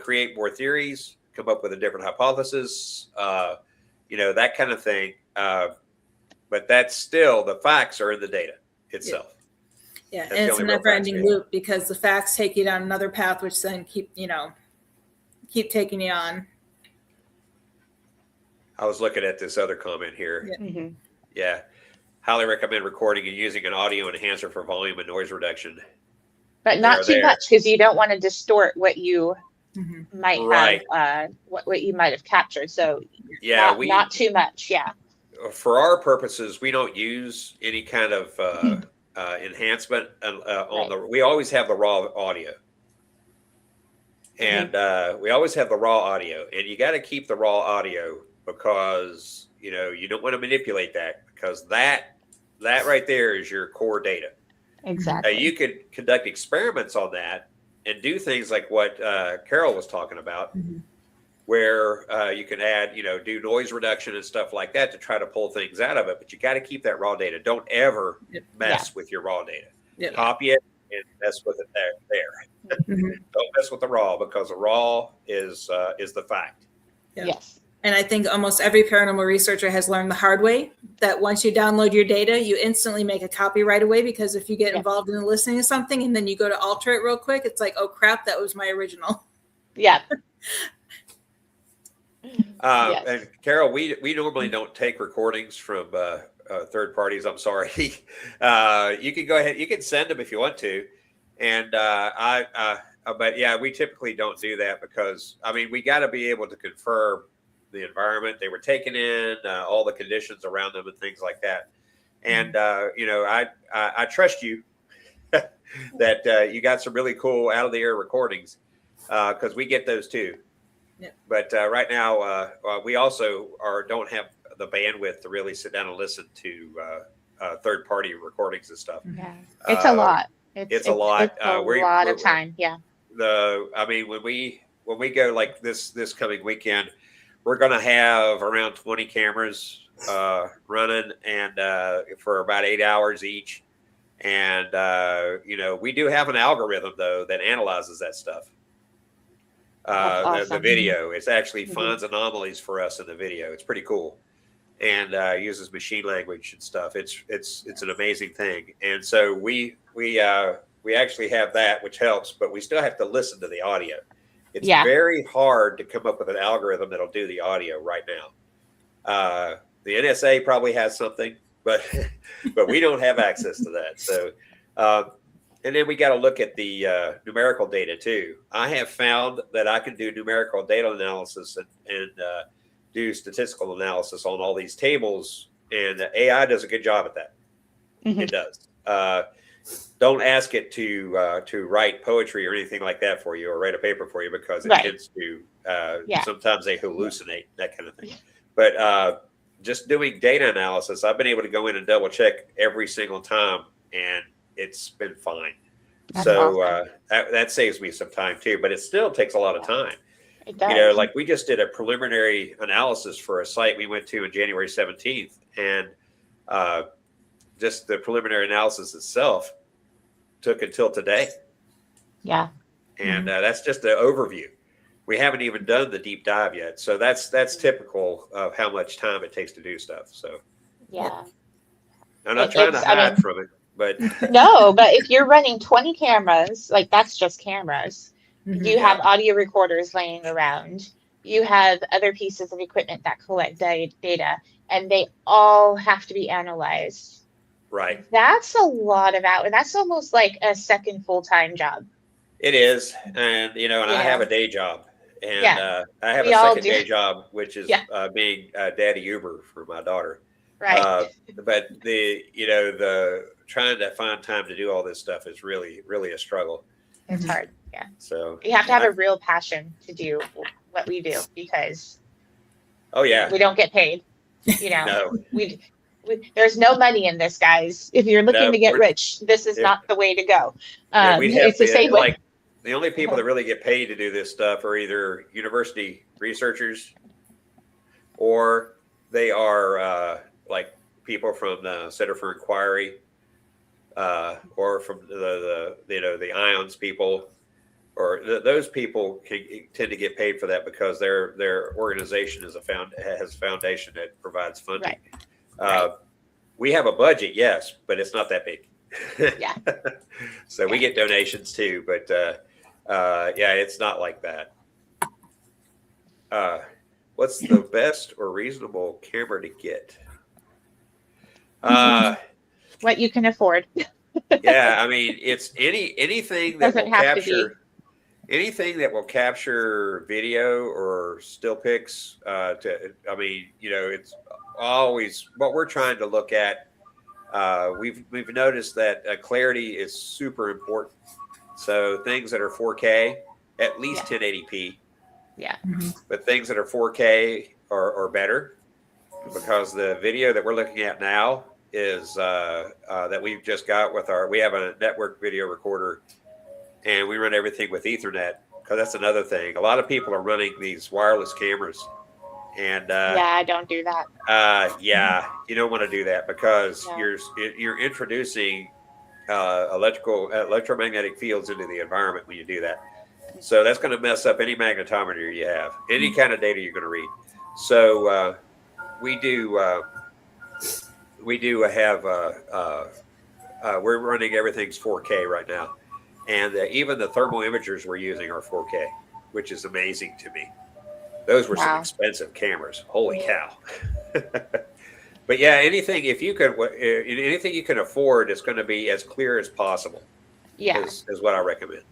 create more theories, come up with a different hypothesis, that kind of thing. But that's still, the facts are in the data itself. Yeah, and it's a never-ending loop, because the facts take you down another path, which then keep taking you on. I was looking at this other comment here. Yeah. Highly recommend recording and using an audio enhancer for volume and noise reduction. But not too much, because you don't want to distort what you might have, what you might have captured. So not too much. Yeah. For our purposes, we don't use any kind of enhancement we always have the raw audio. And we always have the raw audio, and you got to keep the raw audio, because you don't want to manipulate that, because that right there is your core data. Exactly. You could conduct experiments on that and do things like what Carol was talking about, where you can add, do noise reduction and stuff like that to try to pull things out of it. But you got to keep that raw data. Don't ever mess with your raw data. Yep. Copy it and mess with it there. Don't mess with the raw, because the raw is the fact. Yeah. Yes. And I think almost every paranormal researcher has learned the hard way that once you download your data, you instantly make a copy right away, because if you get involved in listening to something and then you go to alter it real quick, it's like, oh crap, that was my original. Yeah. Yes. And Carol, we normally don't take recordings from third parties. I'm sorry. You can go ahead. You can send them if you want to. And but yeah, we typically don't do that because, I mean, we got to be able to confirm the environment they were taken in, all the conditions around them and things like that. And, I trust you that you got some really cool out of the air recordings, because we get those too. Yep. But right now, we also don't have the bandwidth to really sit down and listen to third party recordings and stuff. Yeah, it's a lot. It's a lot. It's a lot of time. Yeah. I mean, when we go like this coming weekend, we're going to have around 20 cameras running, and for about 8 hours each. And we do have an algorithm though that analyzes that stuff. The video, it actually finds anomalies for us in the video. It's pretty cool, and uses machine language and stuff. It's an amazing thing. And so we actually have that, which helps, but we still have to listen to the audio. It's very hard to come up with an algorithm that'll do the audio right now. The NSA probably has something, but we don't have access to that. So. And then we got to look at the numerical data too. I have found that I can do numerical data analysis and do statistical analysis on all these tables, and the AI does a good job at that. It does. Don't ask it to write poetry or anything like that for you, or write a paper for you, because it tends to sometimes they hallucinate, that kind of thing. But just doing data analysis, I've been able to go in and double check every single time, and it's been fine. That's awesome. That saves me some time too, but it still takes a lot of time. It does. Like we just did a preliminary analysis for a site we went to on January 17th, and just the preliminary analysis itself took until today. Yeah. And that's just the overview. We haven't even done the deep dive yet. So that's typical of how much time it takes to do stuff. So yeah. I'm not trying to hide from it. But no, but if you're running 20 cameras, like that's just cameras. You have audio recorders laying around. You have other pieces of equipment that collect data, and they all have to be analyzed. Right. That's a lot of hours. That's almost like a second full-time job. It is. And, I have a day job. And I have a second day job, which is being daddy Uber for my daughter. Right. But the trying to find time to do all this stuff is really, really a struggle. It's hard. Yeah. So you have to have a real passion to do what we do, because we don't get paid. No. we there's no money in this, guys. If you're looking to get rich, this is not the way to go. It's the same way. The only people that really get paid to do this stuff are either university researchers, or they are like people from the Center for Inquiry, or from the IONS people, or those people tend to get paid for that because their organization has a foundation that provides funding. Right. We have a budget, yes, but it's not that big. Yeah. So we get donations too, but it's not like that. What's the best or reasonable camera to get? What you can afford. Yeah, I mean, it's anything that will capture anything that will capture video or still pics. It's always what we're trying to look at. We've noticed that clarity is super important. So things that are 4K, at least 1080p. Yeah. But things that are 4K are better, because the video that we're looking at now is that we've just got with we have a network video recorder, and we run everything with Ethernet, because that's another thing. A lot of people are running these wireless cameras, and Yeah, I don't do that. yeah, you don't want to do that because No. you're introducing electromagnetic fields into the environment when you do that. So that's going to mess up any magnetometer you have, any kind of data you're going to read. So we do have we're running everything's 4K right now, and even the thermal imagers we're using are 4K, which is amazing to me. Those were some Wow. expensive cameras. Holy cow! But yeah, anything anything you can afford is going to be as clear as possible. Yeah. is what I recommend.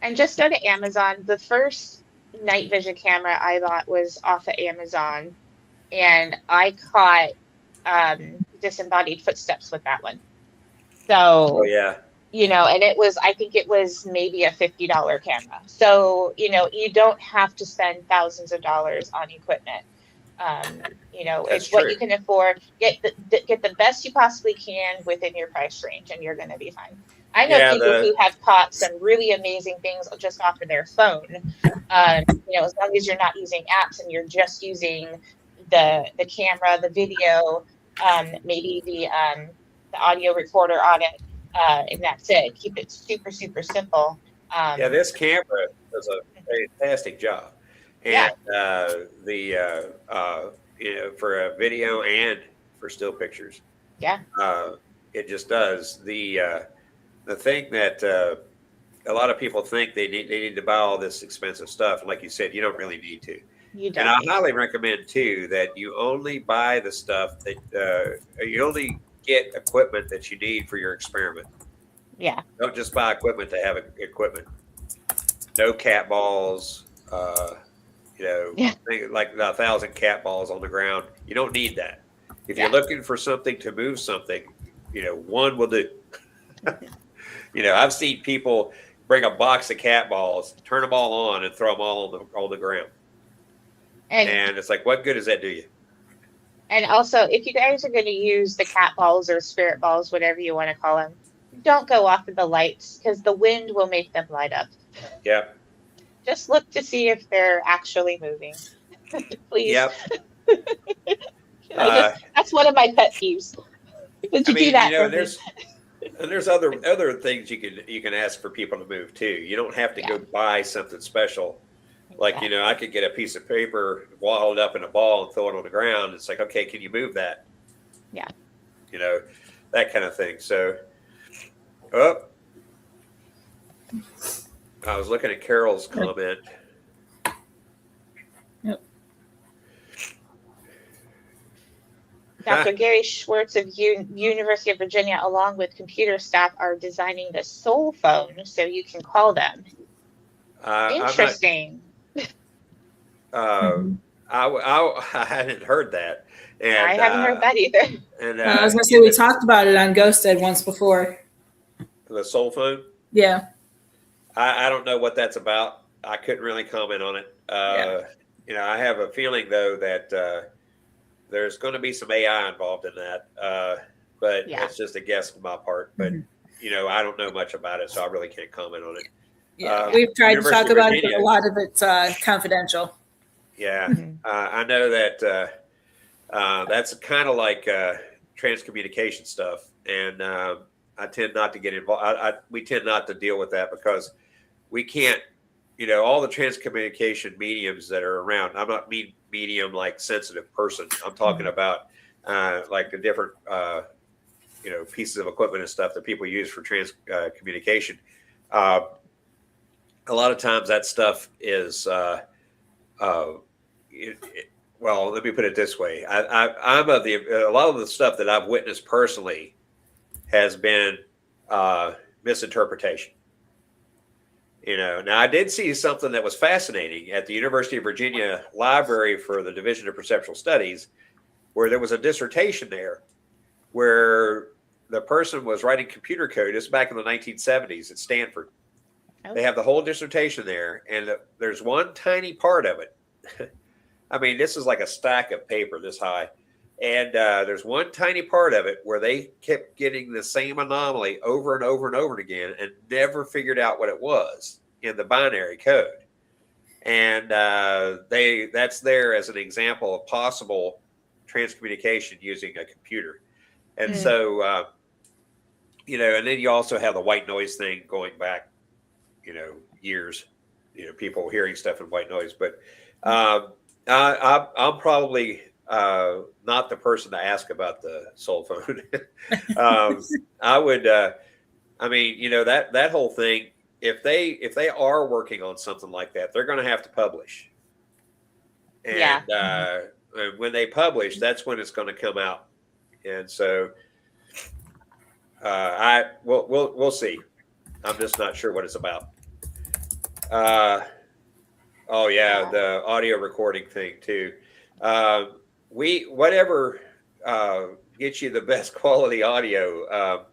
And just go to Amazon. The first night vision camera I bought was off of Amazon, and I caught disembodied footsteps with that one. So, Oh yeah, and I think it was maybe a $50 camera. So, you don't have to spend thousands of dollars on equipment. That's It's what true. you can afford. Get the best you possibly can within your price range, and you're going to be fine. I know people who have caught some really amazing things just off of their phone. As long as you're not using apps and you're just using the camera, the video, maybe the audio recorder on it, and that's it. Keep it super, super simple. Yeah, this camera does a fantastic job, and for a video and for still pictures, it just does. The thing that a lot of people think they need to buy all this expensive stuff, like you said, you don't really need to. You don't. And I highly recommend too that you only buy the stuff that you only get equipment that you need for your experiment. Yeah. Don't just buy equipment to have equipment. No cat balls, like 1,000 cat balls on the ground. You don't need that. If you're looking for something to move something, one will do. I've seen people bring a box of cat balls, turn them all on, and throw them all on the ground. And it's like, what good does that do you? And also, if you guys are going to use the cat balls or spirit balls, whatever you want to call them, don't go off of the lights because the wind will make them light up. Yeah. Just look to see if they're actually moving. Please. Yep. That's one of my pet peeves. Did you do that? There's other things you can ask for people to move too. You don't have to go buy something special. Like, I could get a piece of paper, walled up in a ball and throw it on the ground. It's like, okay, can you move that? Yeah. That kind of thing. So, I was looking at Carol's comment. Yep. Dr. Gary Schwartz of University of Virginia, along with computer staff, are designing the soul phone so you can call them. Interesting. I hadn't heard that. And I haven't heard that either. And I was going to say, we talked about it on Ghosted once before. The soul phone? Yeah. I don't know what that's about. I couldn't really comment on it. I have a feeling, though, that there's going to be some AI involved in that. But it's just a guess on my part. But, I don't know much about it, so I really can't comment on it. Yeah, we've tried to talk about it, but a lot of it's confidential. Yeah, I know that that's kind of like transcommunication stuff, and I tend not to get involved. We tend not to deal with that because we can't, all the transcommunication mediums that are around. I'm not medium like sensitive person. I'm talking about like the different, pieces of equipment and stuff that people use for communication. A lot of times that stuff is, well, let me put it this way. I'm of a lot of the stuff that I've witnessed personally has been misinterpretation. Now I did see something that was fascinating at the University of Virginia Library for the Division of Perceptual Studies, where there was a dissertation there where the person was writing computer code. This back in the 1970s at Stanford. Okay. They have the whole dissertation there, and there's one tiny part of it. I mean, this is like a stack of paper this high. And there's one tiny part of it where they kept getting the same anomaly over and over and over again and never figured out what it was in the binary code. and that's there as an example of possible transcommunication using a computer. And so, and then you also have the white noise thing going back, years, people hearing stuff in white noise. But I'm probably not the person to ask about the soul phone. I would, that whole thing, if they are working on something like that, they're going to have to publish. And when they publish, that's when it's going to come out. And so we'll see. I'm just not sure what it's about. The audio recording thing too. Whatever gets you the best quality audio,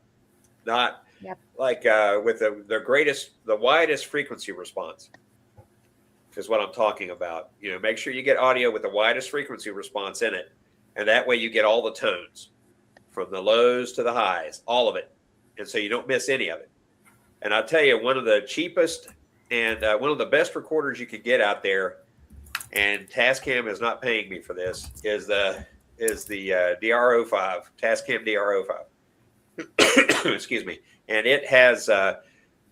not like with the widest frequency response is what I'm talking about. Make sure you get audio with the widest frequency response in it, and that way you get all the tones from the lows to the highs, all of it, and so you don't miss any of it. And I'll tell you, one of the cheapest and one of the best recorders you could get out there, and Tascam is not paying me for this, is the DR05, Tascam DR05. Excuse me. And it has a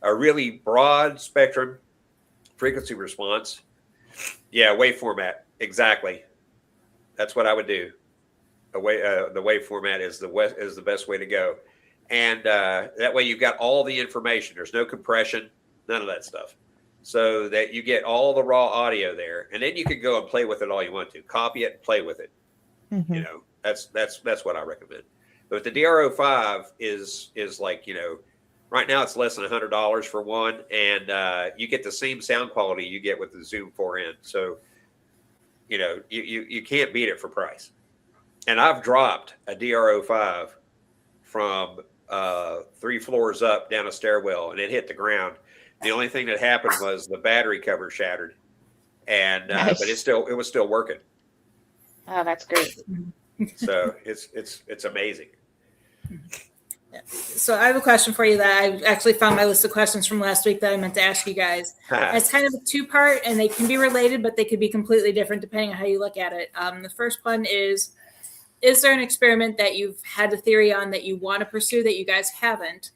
really broad spectrum frequency response. Yeah, wave format. Exactly. That's what I would do. The wave format is the best way to go. And that way you've got all the information. There's no compression, none of that stuff. So that you get all the raw audio there. And then you can go and play with it all you want to. Copy it and play with it. Mm-hmm. That's what I recommend. But the DR05 is like, right now it's less than $100 for one. And you get the same sound quality you get with the Zoom 4N. So, you can't beat it for price. And I've dropped a DR05 from 3 floors up down a stairwell, and it hit the ground. The only thing that happened was the battery cover shattered, and nice. But it was still working. Oh, that's great. So it's amazing. Yeah. So I have a question for you that I actually found my list of questions from last week that I meant to ask you guys. It's kind of a 2-part, and they can be related, but they could be completely different depending on how you look at it. The first one is there an experiment that you've had a theory on that you want to pursue that you guys haven't?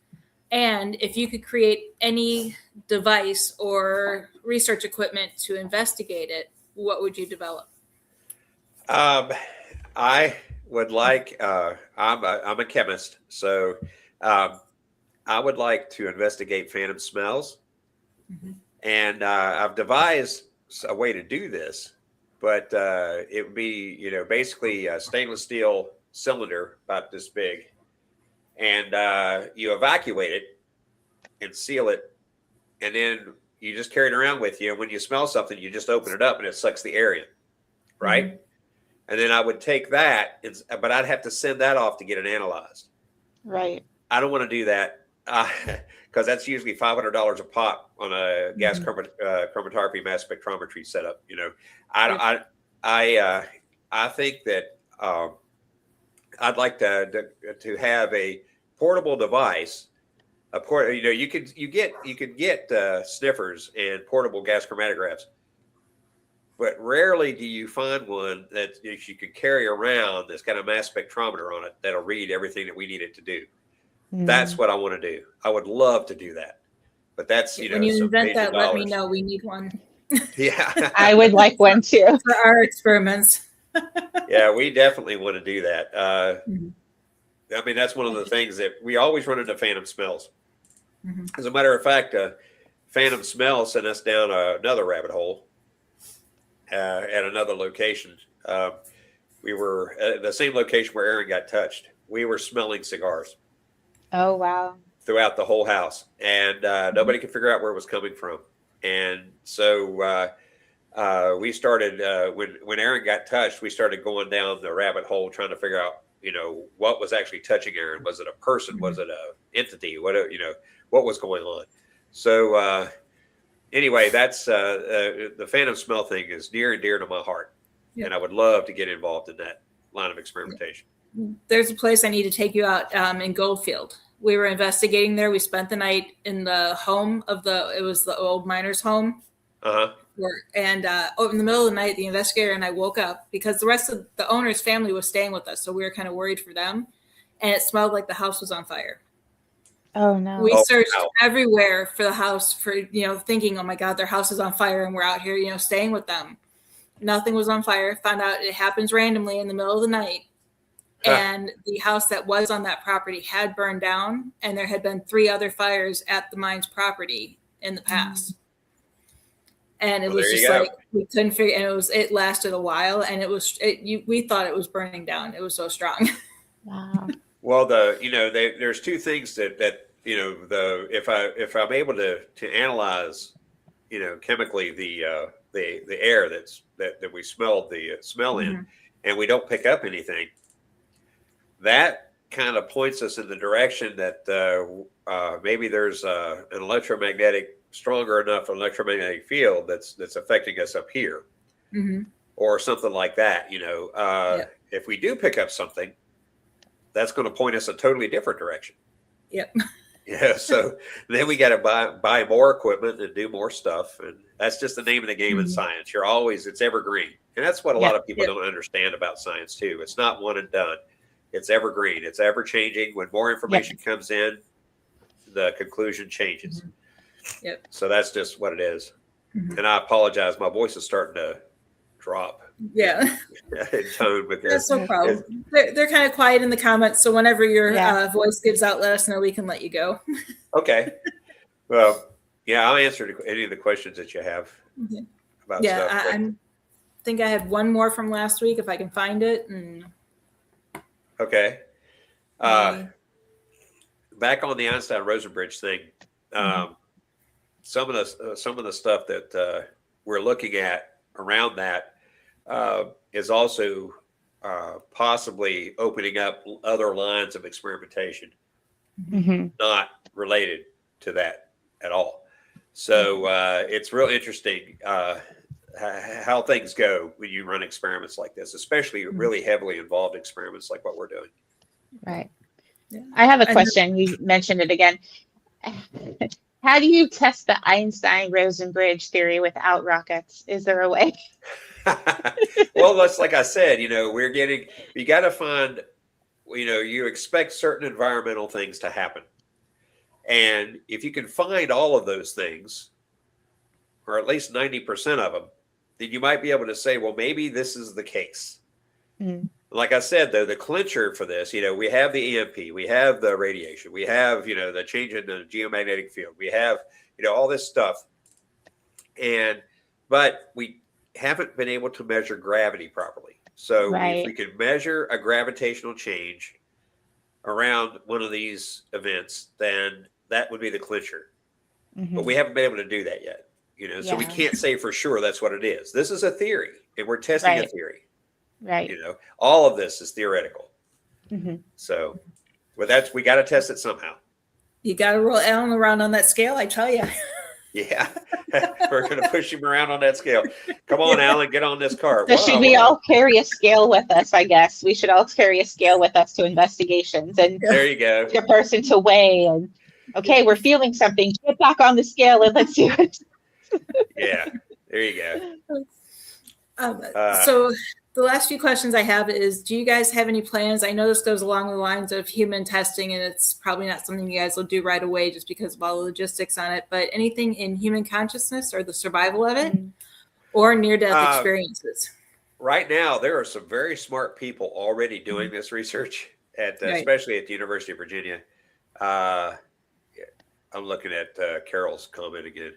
And if you could create any device or research equipment to investigate it, what would you develop? I would like, I'm a chemist, so I would like to investigate phantom smells. Mm-hmm. And I've devised a way to do this, but it would be, basically a stainless steel cylinder about this big. And you evacuate it and seal it, and then you just carry it around with you. And when you smell something, you just open it up and it sucks the air in, right? Mm-hmm. And then I would take that, but I'd have to send that off to get it analyzed. Right. I don't want to do that because that's usually $500 a pop on a gas chromatography mass spectrometry setup. I think that I'd like to have a portable device. You could get sniffers and portable gas chromatographs, but rarely do you find one that you can carry around that's got a mass spectrometer on it that'll read everything that we need it to do. Mm. That's what I want to do. I would love to do that, but that's when you invent that, let me know. We need one. Yeah, I would like one too for our experiments. Yeah, we definitely want to do that. I mean, that's one of the things that we always run into phantom smells. Mm-hmm. As a matter of fact, phantom smell sent us down another rabbit hole at another location. We were at the same location where Aaron got touched. We were smelling cigars. Oh, wow. Throughout the whole house. And nobody could figure out where it was coming from. And so we started, when Aaron got touched, we started going down the rabbit hole trying to figure out, what was actually touching Aaron. Was it a person? Was it an entity? What was going on? So anyway, that's the phantom smell thing is near and dear to my heart. Yeah. And I would love to get involved in that line of experimentation. There's a place I need to take you out in Goldfield. We were investigating there. We spent the night in the home of it was the old miner's home. Uh-huh. And in the middle of the night, the investigator and I woke up because the rest of the owner's family was staying with us. So we were kind of worried for them. And it smelled like the house was on fire. Oh, no. We searched everywhere for the house for, thinking, oh my God, their house is on fire and we're out here, staying with them. Nothing was on fire. Found out it happens randomly in the middle of the night. And the house that was on that property had burned down, and there had been 3 other fires at the mine's property in the past. And it was just like, we couldn't figure, and it lasted a while, and we thought it was burning down. It was so strong. Wow. Well, there's 2 things that if I'm able to analyze, chemically the air that we smelled the smell in, and we don't pick up anything, that kind of points us in the direction that maybe there's an stronger enough electromagnetic field that's affecting us up here, or something like that. If we do pick up something, that's going to point us a totally different direction. Yep. Yeah. So then we got to buy more equipment and do more stuff, and that's just the name of the game in science. It's evergreen, and that's what a lot of people don't understand about science too. It's not one and done. It's evergreen. It's ever changing. When more information comes in, the conclusion changes. Yep. So that's just what it is. And I apologize. My voice is starting to drop. Yeah. In tone with this. That's no problem. They're kind of quiet in the comments. So whenever your voice gives out, let us know. We can let you go. Okay. Well, yeah, I'll answer any of the questions that you have about stuff. I think I had one more from last week if I can find it. Okay. Back on the Einstein-Rosenbridge thing, some of the stuff that we're looking at around that is also possibly opening up other lines of experimentation, not related to that at all. So it's real interesting how things go when you run experiments like this, especially really heavily involved experiments like what we're doing. Right. Yeah. I have a question. You mentioned it again. How do you test the Einstein-Rosenbridge theory without rockets? Is there a way? Well, that's like I said, you got to find, you expect certain environmental things to happen. And if you can find all of those things, or at least 90% of them, then you might be able to say, well, maybe this is the case. Like I said, though, the clincher for this, we have the EMP, we have the radiation, we have, the change in the geomagnetic field, we have, all this stuff. But we haven't been able to measure gravity properly. So if we could measure a gravitational change around one of these events, then that would be the clincher. But we haven't been able to do that yet. So we can't say for sure that's what it is. This is a theory, and we're testing a theory. Right. All of this is theoretical. So, we got to test it somehow. You got to roll Alan around on that scale, I tell you. Yeah, we're going to push him around on that scale. Come on, Alan, get on this car. So should we all carry a scale with us? I guess we should all carry a scale with us to investigations, and there you go. A person to weigh, and okay, we're feeling something. Get back on the scale and let's do it. Yeah, there you go. So the last few questions I have is, do you guys have any plans? I know this goes along the lines of human testing, and it's probably not something you guys will do right away just because of all the logistics on it, but anything in human consciousness or the survival of it or near-death experiences? Right now, there are some very smart people already doing this research, especially at the University of Virginia. I'm looking at Carol's comment again.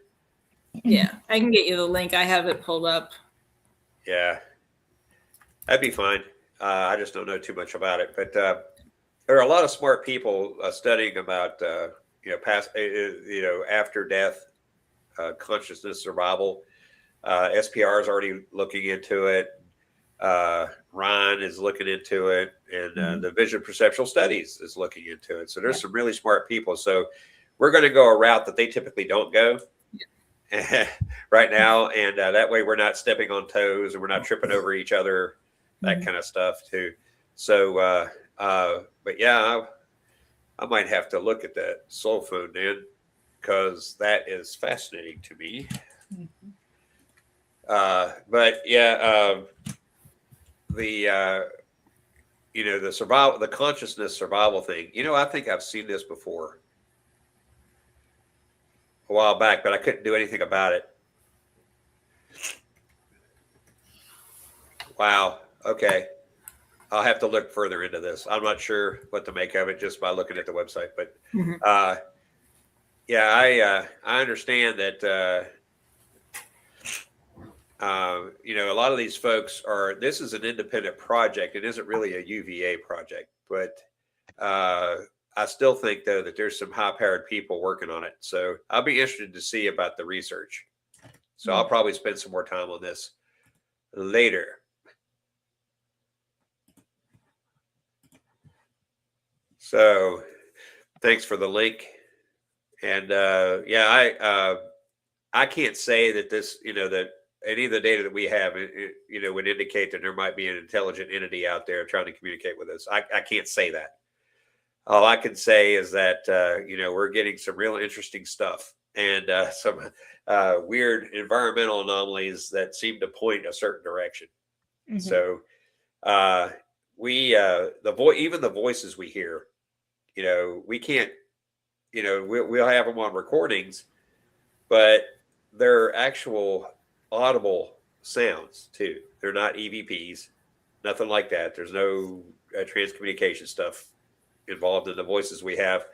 Yeah, I can get you the link. I have it pulled up. Yeah, that'd be fine. I just don't know too much about it. But there are a lot of smart people studying about, after death consciousness survival. SPR is already looking into it. Ryan is looking into it. And the Vision Perceptual Studies is looking into it. So there's some really smart people. So we're going to go a route that they typically don't go. Right now, and that way we're not stepping on toes and we're not tripping over each other, that kind of stuff too. So, but yeah, I might have to look at that soul phone then, because that is fascinating to me. But yeah, the the survival, the consciousness survival thing. I think I've seen this before a while back, but I couldn't do anything about it. Wow. Okay. I'll have to look further into this. I'm not sure what to make of it just by looking at the website, but yeah, I understand that. A lot of these folks this is an independent project. It isn't really a UVA project, but I still think though that there's some high-powered people working on it. So I'll be interested to see about the research. So I'll probably spend some more time on this later. So thanks for the link. And I can't say that this, that any of the data that we have, would indicate that there might be an intelligent entity out there trying to communicate with us. I can't say that. All I can say is that, we're getting some real interesting stuff and some weird environmental anomalies that seem to point a certain direction. Mm-hmm. So even the voices we hear, we can't, we'll have them on recordings, but they're actual audible sounds too. They're not EVPs, nothing like that. There's no transcommunication stuff involved in the voices we have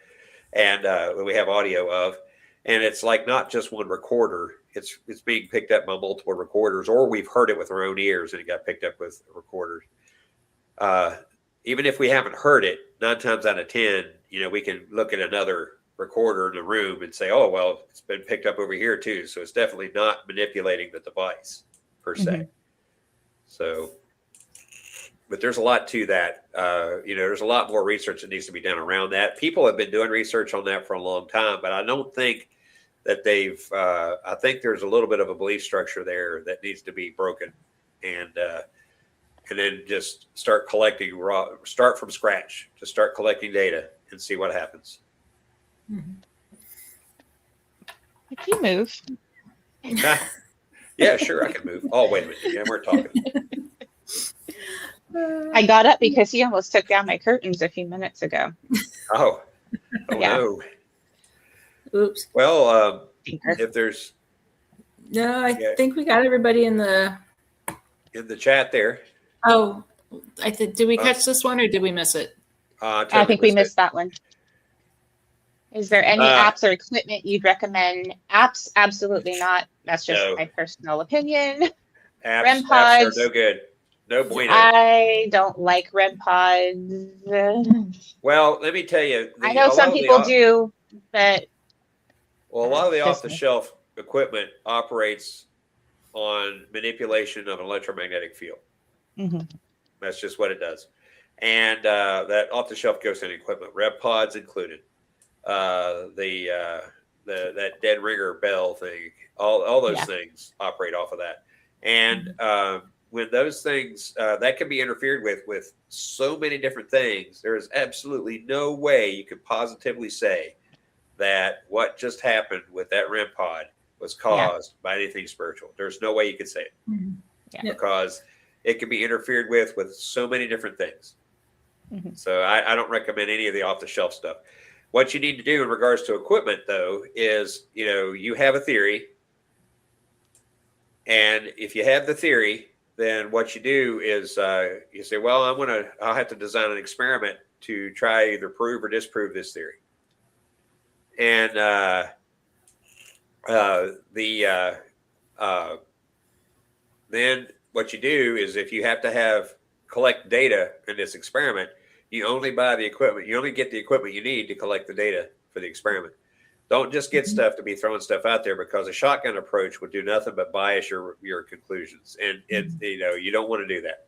and we have audio of. And it's like not just one recorder. It's being picked up by multiple recorders, or we've heard it with our own ears and it got picked up with recorders. Even if we haven't heard it, 9 times out of 10, we can look at another recorder in the room and say, oh, well, it's been picked up over here too. So it's definitely not manipulating the device per se. Mm-hmm. So, but there's a lot to that. There's a lot more research that needs to be done around that. People have been doing research on that for a long time, but I don't think that I think there's a little bit of a belief structure there that needs to be broken and then just start from scratch, just start collecting data and see what happens. Mm-hmm. If you move. Yeah, sure, I can move. Oh, wait a minute. Yeah, we're talking. I got up because he almost took down my curtains a few minutes ago. Oh yeah. No. Oops. Well, if there's... No, I think we got everybody in the chat there. Oh, did we catch this one or did we miss it? I think we missed that one. Is there any apps or equipment you'd recommend? Apps, absolutely not. That's just my personal opinion. REM pods are no good. No bueno. I don't like REM pods. Well, let me tell you. I know some people do, but... Well, a lot of the off-the-shelf equipment operates on manipulation of an electromagnetic field. Mm-hmm. That's just what it does. And that off-the-shelf ghost hunting equipment, REM pods included. That dead ringer bell thing, all those things operate off of that. And when those things that can be interfered with so many different things, there is absolutely no way you could positively say that what just happened with that REM pod was caused by anything spiritual. There's no way you could say it because it can be interfered with so many different things. Mm-hmm. So I don't recommend any of the off-the-shelf stuff. What you need to do in regards to equipment, though, is, you have a theory. And if you have the theory, then what you do is you say, well, I'll have to design an experiment to try either prove or disprove this theory. And then what you do is if you have to collect data in this experiment, you only buy the equipment. You only get the equipment you need to collect the data for the experiment. Don't just get stuff to be throwing stuff out there, because a shotgun approach would do nothing but bias your conclusions. And you don't want to do that.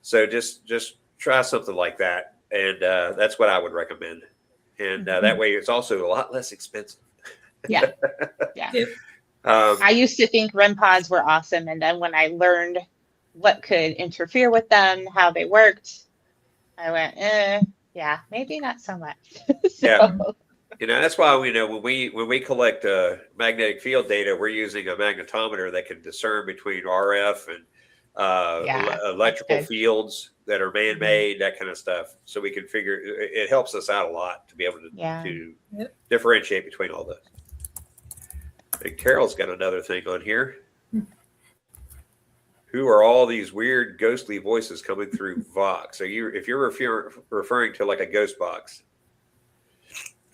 So just try something like that. And that's what I would recommend. And that way it's also a lot less expensive. Yeah. I used to think REM pods were awesome. And then when I learned what could interfere with them, how they worked, I went, maybe not so much. That's why we know when we collect magnetic field data, we're using a magnetometer that can discern between RF and electrical fields that are man-made, that kind of stuff. So we can figure. It helps us out a lot to be able to differentiate between all those. And Carol's got another thing on here. Who are all these weird ghostly voices coming through Vox? If you're referring to like a ghost box,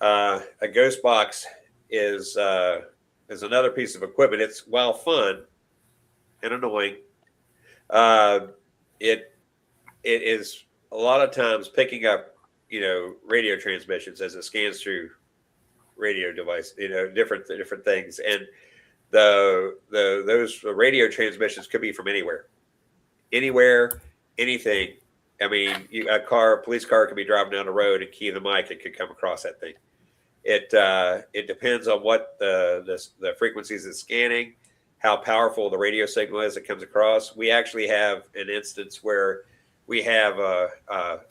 a ghost box is another piece of equipment. It's, while fun and annoying, it is a lot of times picking up radio transmissions as it scans through radio device, different things, and those radio transmissions could be from anywhere, anything. I mean, a police car could be driving down the road and key the mic, it could come across that thing. It depends on what the frequencies it's scanning, how powerful the radio signal is that comes across. We actually have an instance where we have an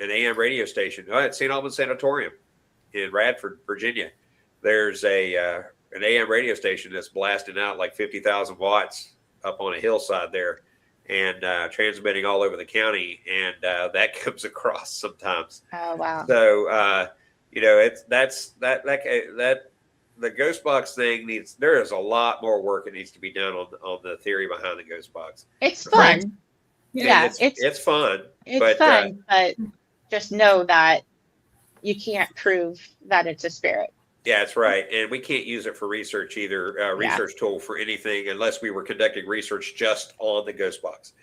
AM radio station at St. Albans Sanatorium in Radford, Virginia. There's an AM radio station that's blasting out like 50,000 watts up on a hillside there, and transmitting all over the county, and that comes across sometimes. Oh wow! So the ghost box thing there is a lot more work that needs to be done on the theory behind the ghost box. It's fun. Yeah, it's fun. It's fun, but just know that you can't prove that it's a spirit. Yeah, that's right. And we can't use it for research either, research tool for anything, unless we were conducting research just on the ghost box.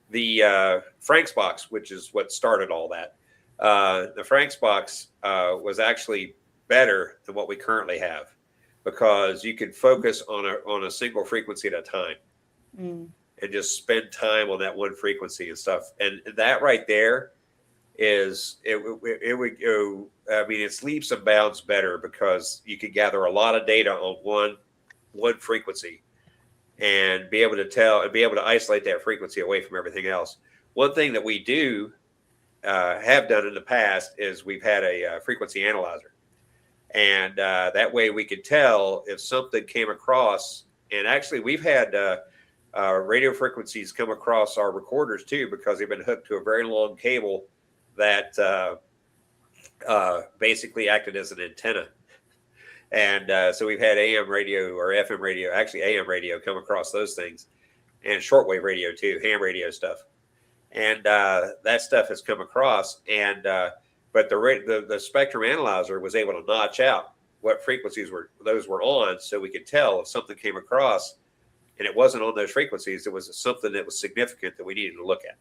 The Frank's box, which is what started all that, the Frank's box was actually better than what we currently have, because you could focus on a single frequency at a time and just spend time on that one frequency and stuff. And that right there is it would go. I mean, it's leaps and bounds better, because you could gather a lot of data on one frequency and be able to isolate that frequency away from everything else. One thing that we do have done in the past is we've had a frequency analyzer, and that way we could tell if something came across. And actually, we've had radio frequencies come across our recorders too, because they've been hooked to a very long cable that basically acted as an antenna. And so we've had AM radio or FM radio, actually AM radio, come across those things, and shortwave radio too, ham radio stuff. And that stuff has come across, and but the spectrum analyzer was able to notch out what frequencies those were on, so we could tell if something came across and it wasn't on those frequencies, it was something that was significant that we needed to look at.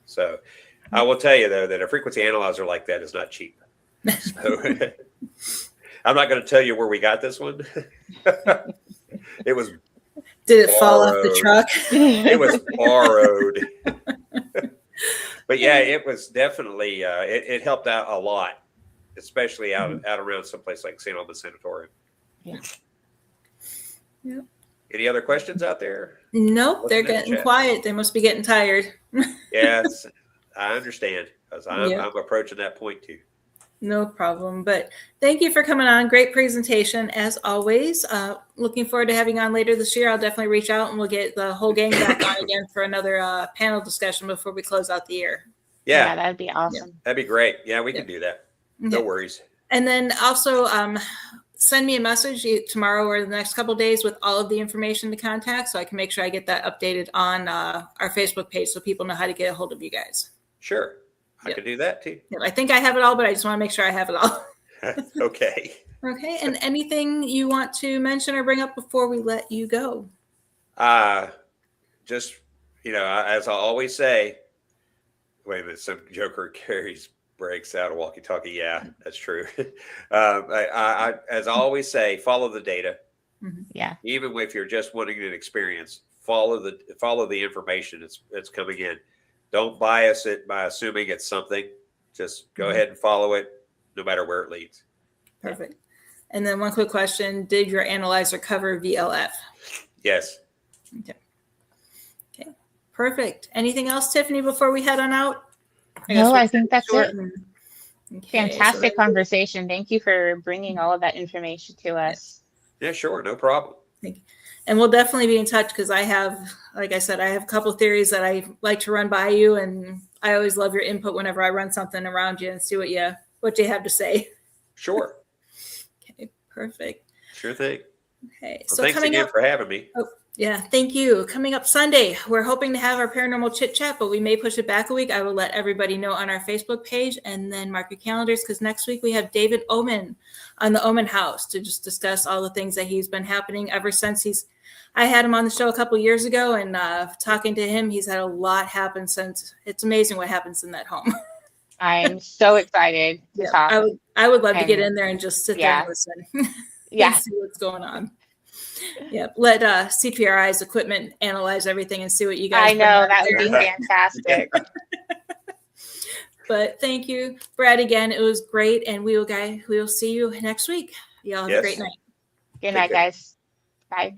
So I will tell you, though, that a frequency analyzer like that is not cheap. So I'm not going to tell you where we got this one. It was. Did it fall off the truck? It was borrowed. But yeah, it was definitely, it helped out a lot, especially out around someplace like St. Albans Sanatorium. Yeah. Yep. Any other questions out there? Nope, they're getting quiet. They must be getting tired. Yes, I understand, because I'm approaching that point too. No problem. But thank you for coming on. Great presentation, as always. Looking forward to having you on later this year. I'll definitely reach out, and we'll get the whole gang back on again for another panel discussion before we close out the year. Yeah, that'd be awesome. That'd be great. Yeah, we can do that. No worries. And then also send me a message tomorrow or the next couple of days with all of the information to contact, so I can make sure I get that updated on our Facebook page so people know how to get a hold of you guys. Sure. I can do that too. I think I have it all, but I just want to make sure I have it all. Okay. Okay. And anything you want to mention or bring up before we let you go? Just, as I always say, wait a minute, some joker carries breaks out a walkie-talkie. Yeah, that's true. I as I always say, follow the data. Yeah. Even if you're just wanting an experience, follow the information that's coming in. Don't bias it by assuming it's something. Just go ahead and follow it, no matter where it leads. Perfect. And then one quick question: did your analyzer cover VLF? Yes. Okay. Perfect. Anything else, Tiffany, before we head on out? I think that's it. Okay, Fantastic conversation. Thank you for bringing all of that information to us. Yeah, sure. No problem. And we'll definitely be in touch because I have, like I said, I have a couple of theories that I like to run by you, and I always love your input whenever I run something around you and see what you have to say. Sure. Okay, perfect. Sure thing. Okay, Well, so thanks coming again up for having me. Oh, yeah, thank you. Coming up Sunday, we're hoping to have our paranormal chit chat, but we may push it back a week. I will let everybody know on our Facebook page, and then mark your calendars because next week we have David Oman on the Oman House to just discuss all the things that he's been happening ever since I had him on the show a couple years ago, and talking to him, he's had a lot happen since. It's amazing what happens in that home. I'm so excited to talk. I would love to get in there and just sit there and listen. Yeah. And see what's going on. Yep. Let CPRI's equipment analyze everything and see what you guys. I know that would be fantastic. But thank you, Brad, again. It was great, and we will see you next week. Y'all have a great night. Good night, guys. Bye.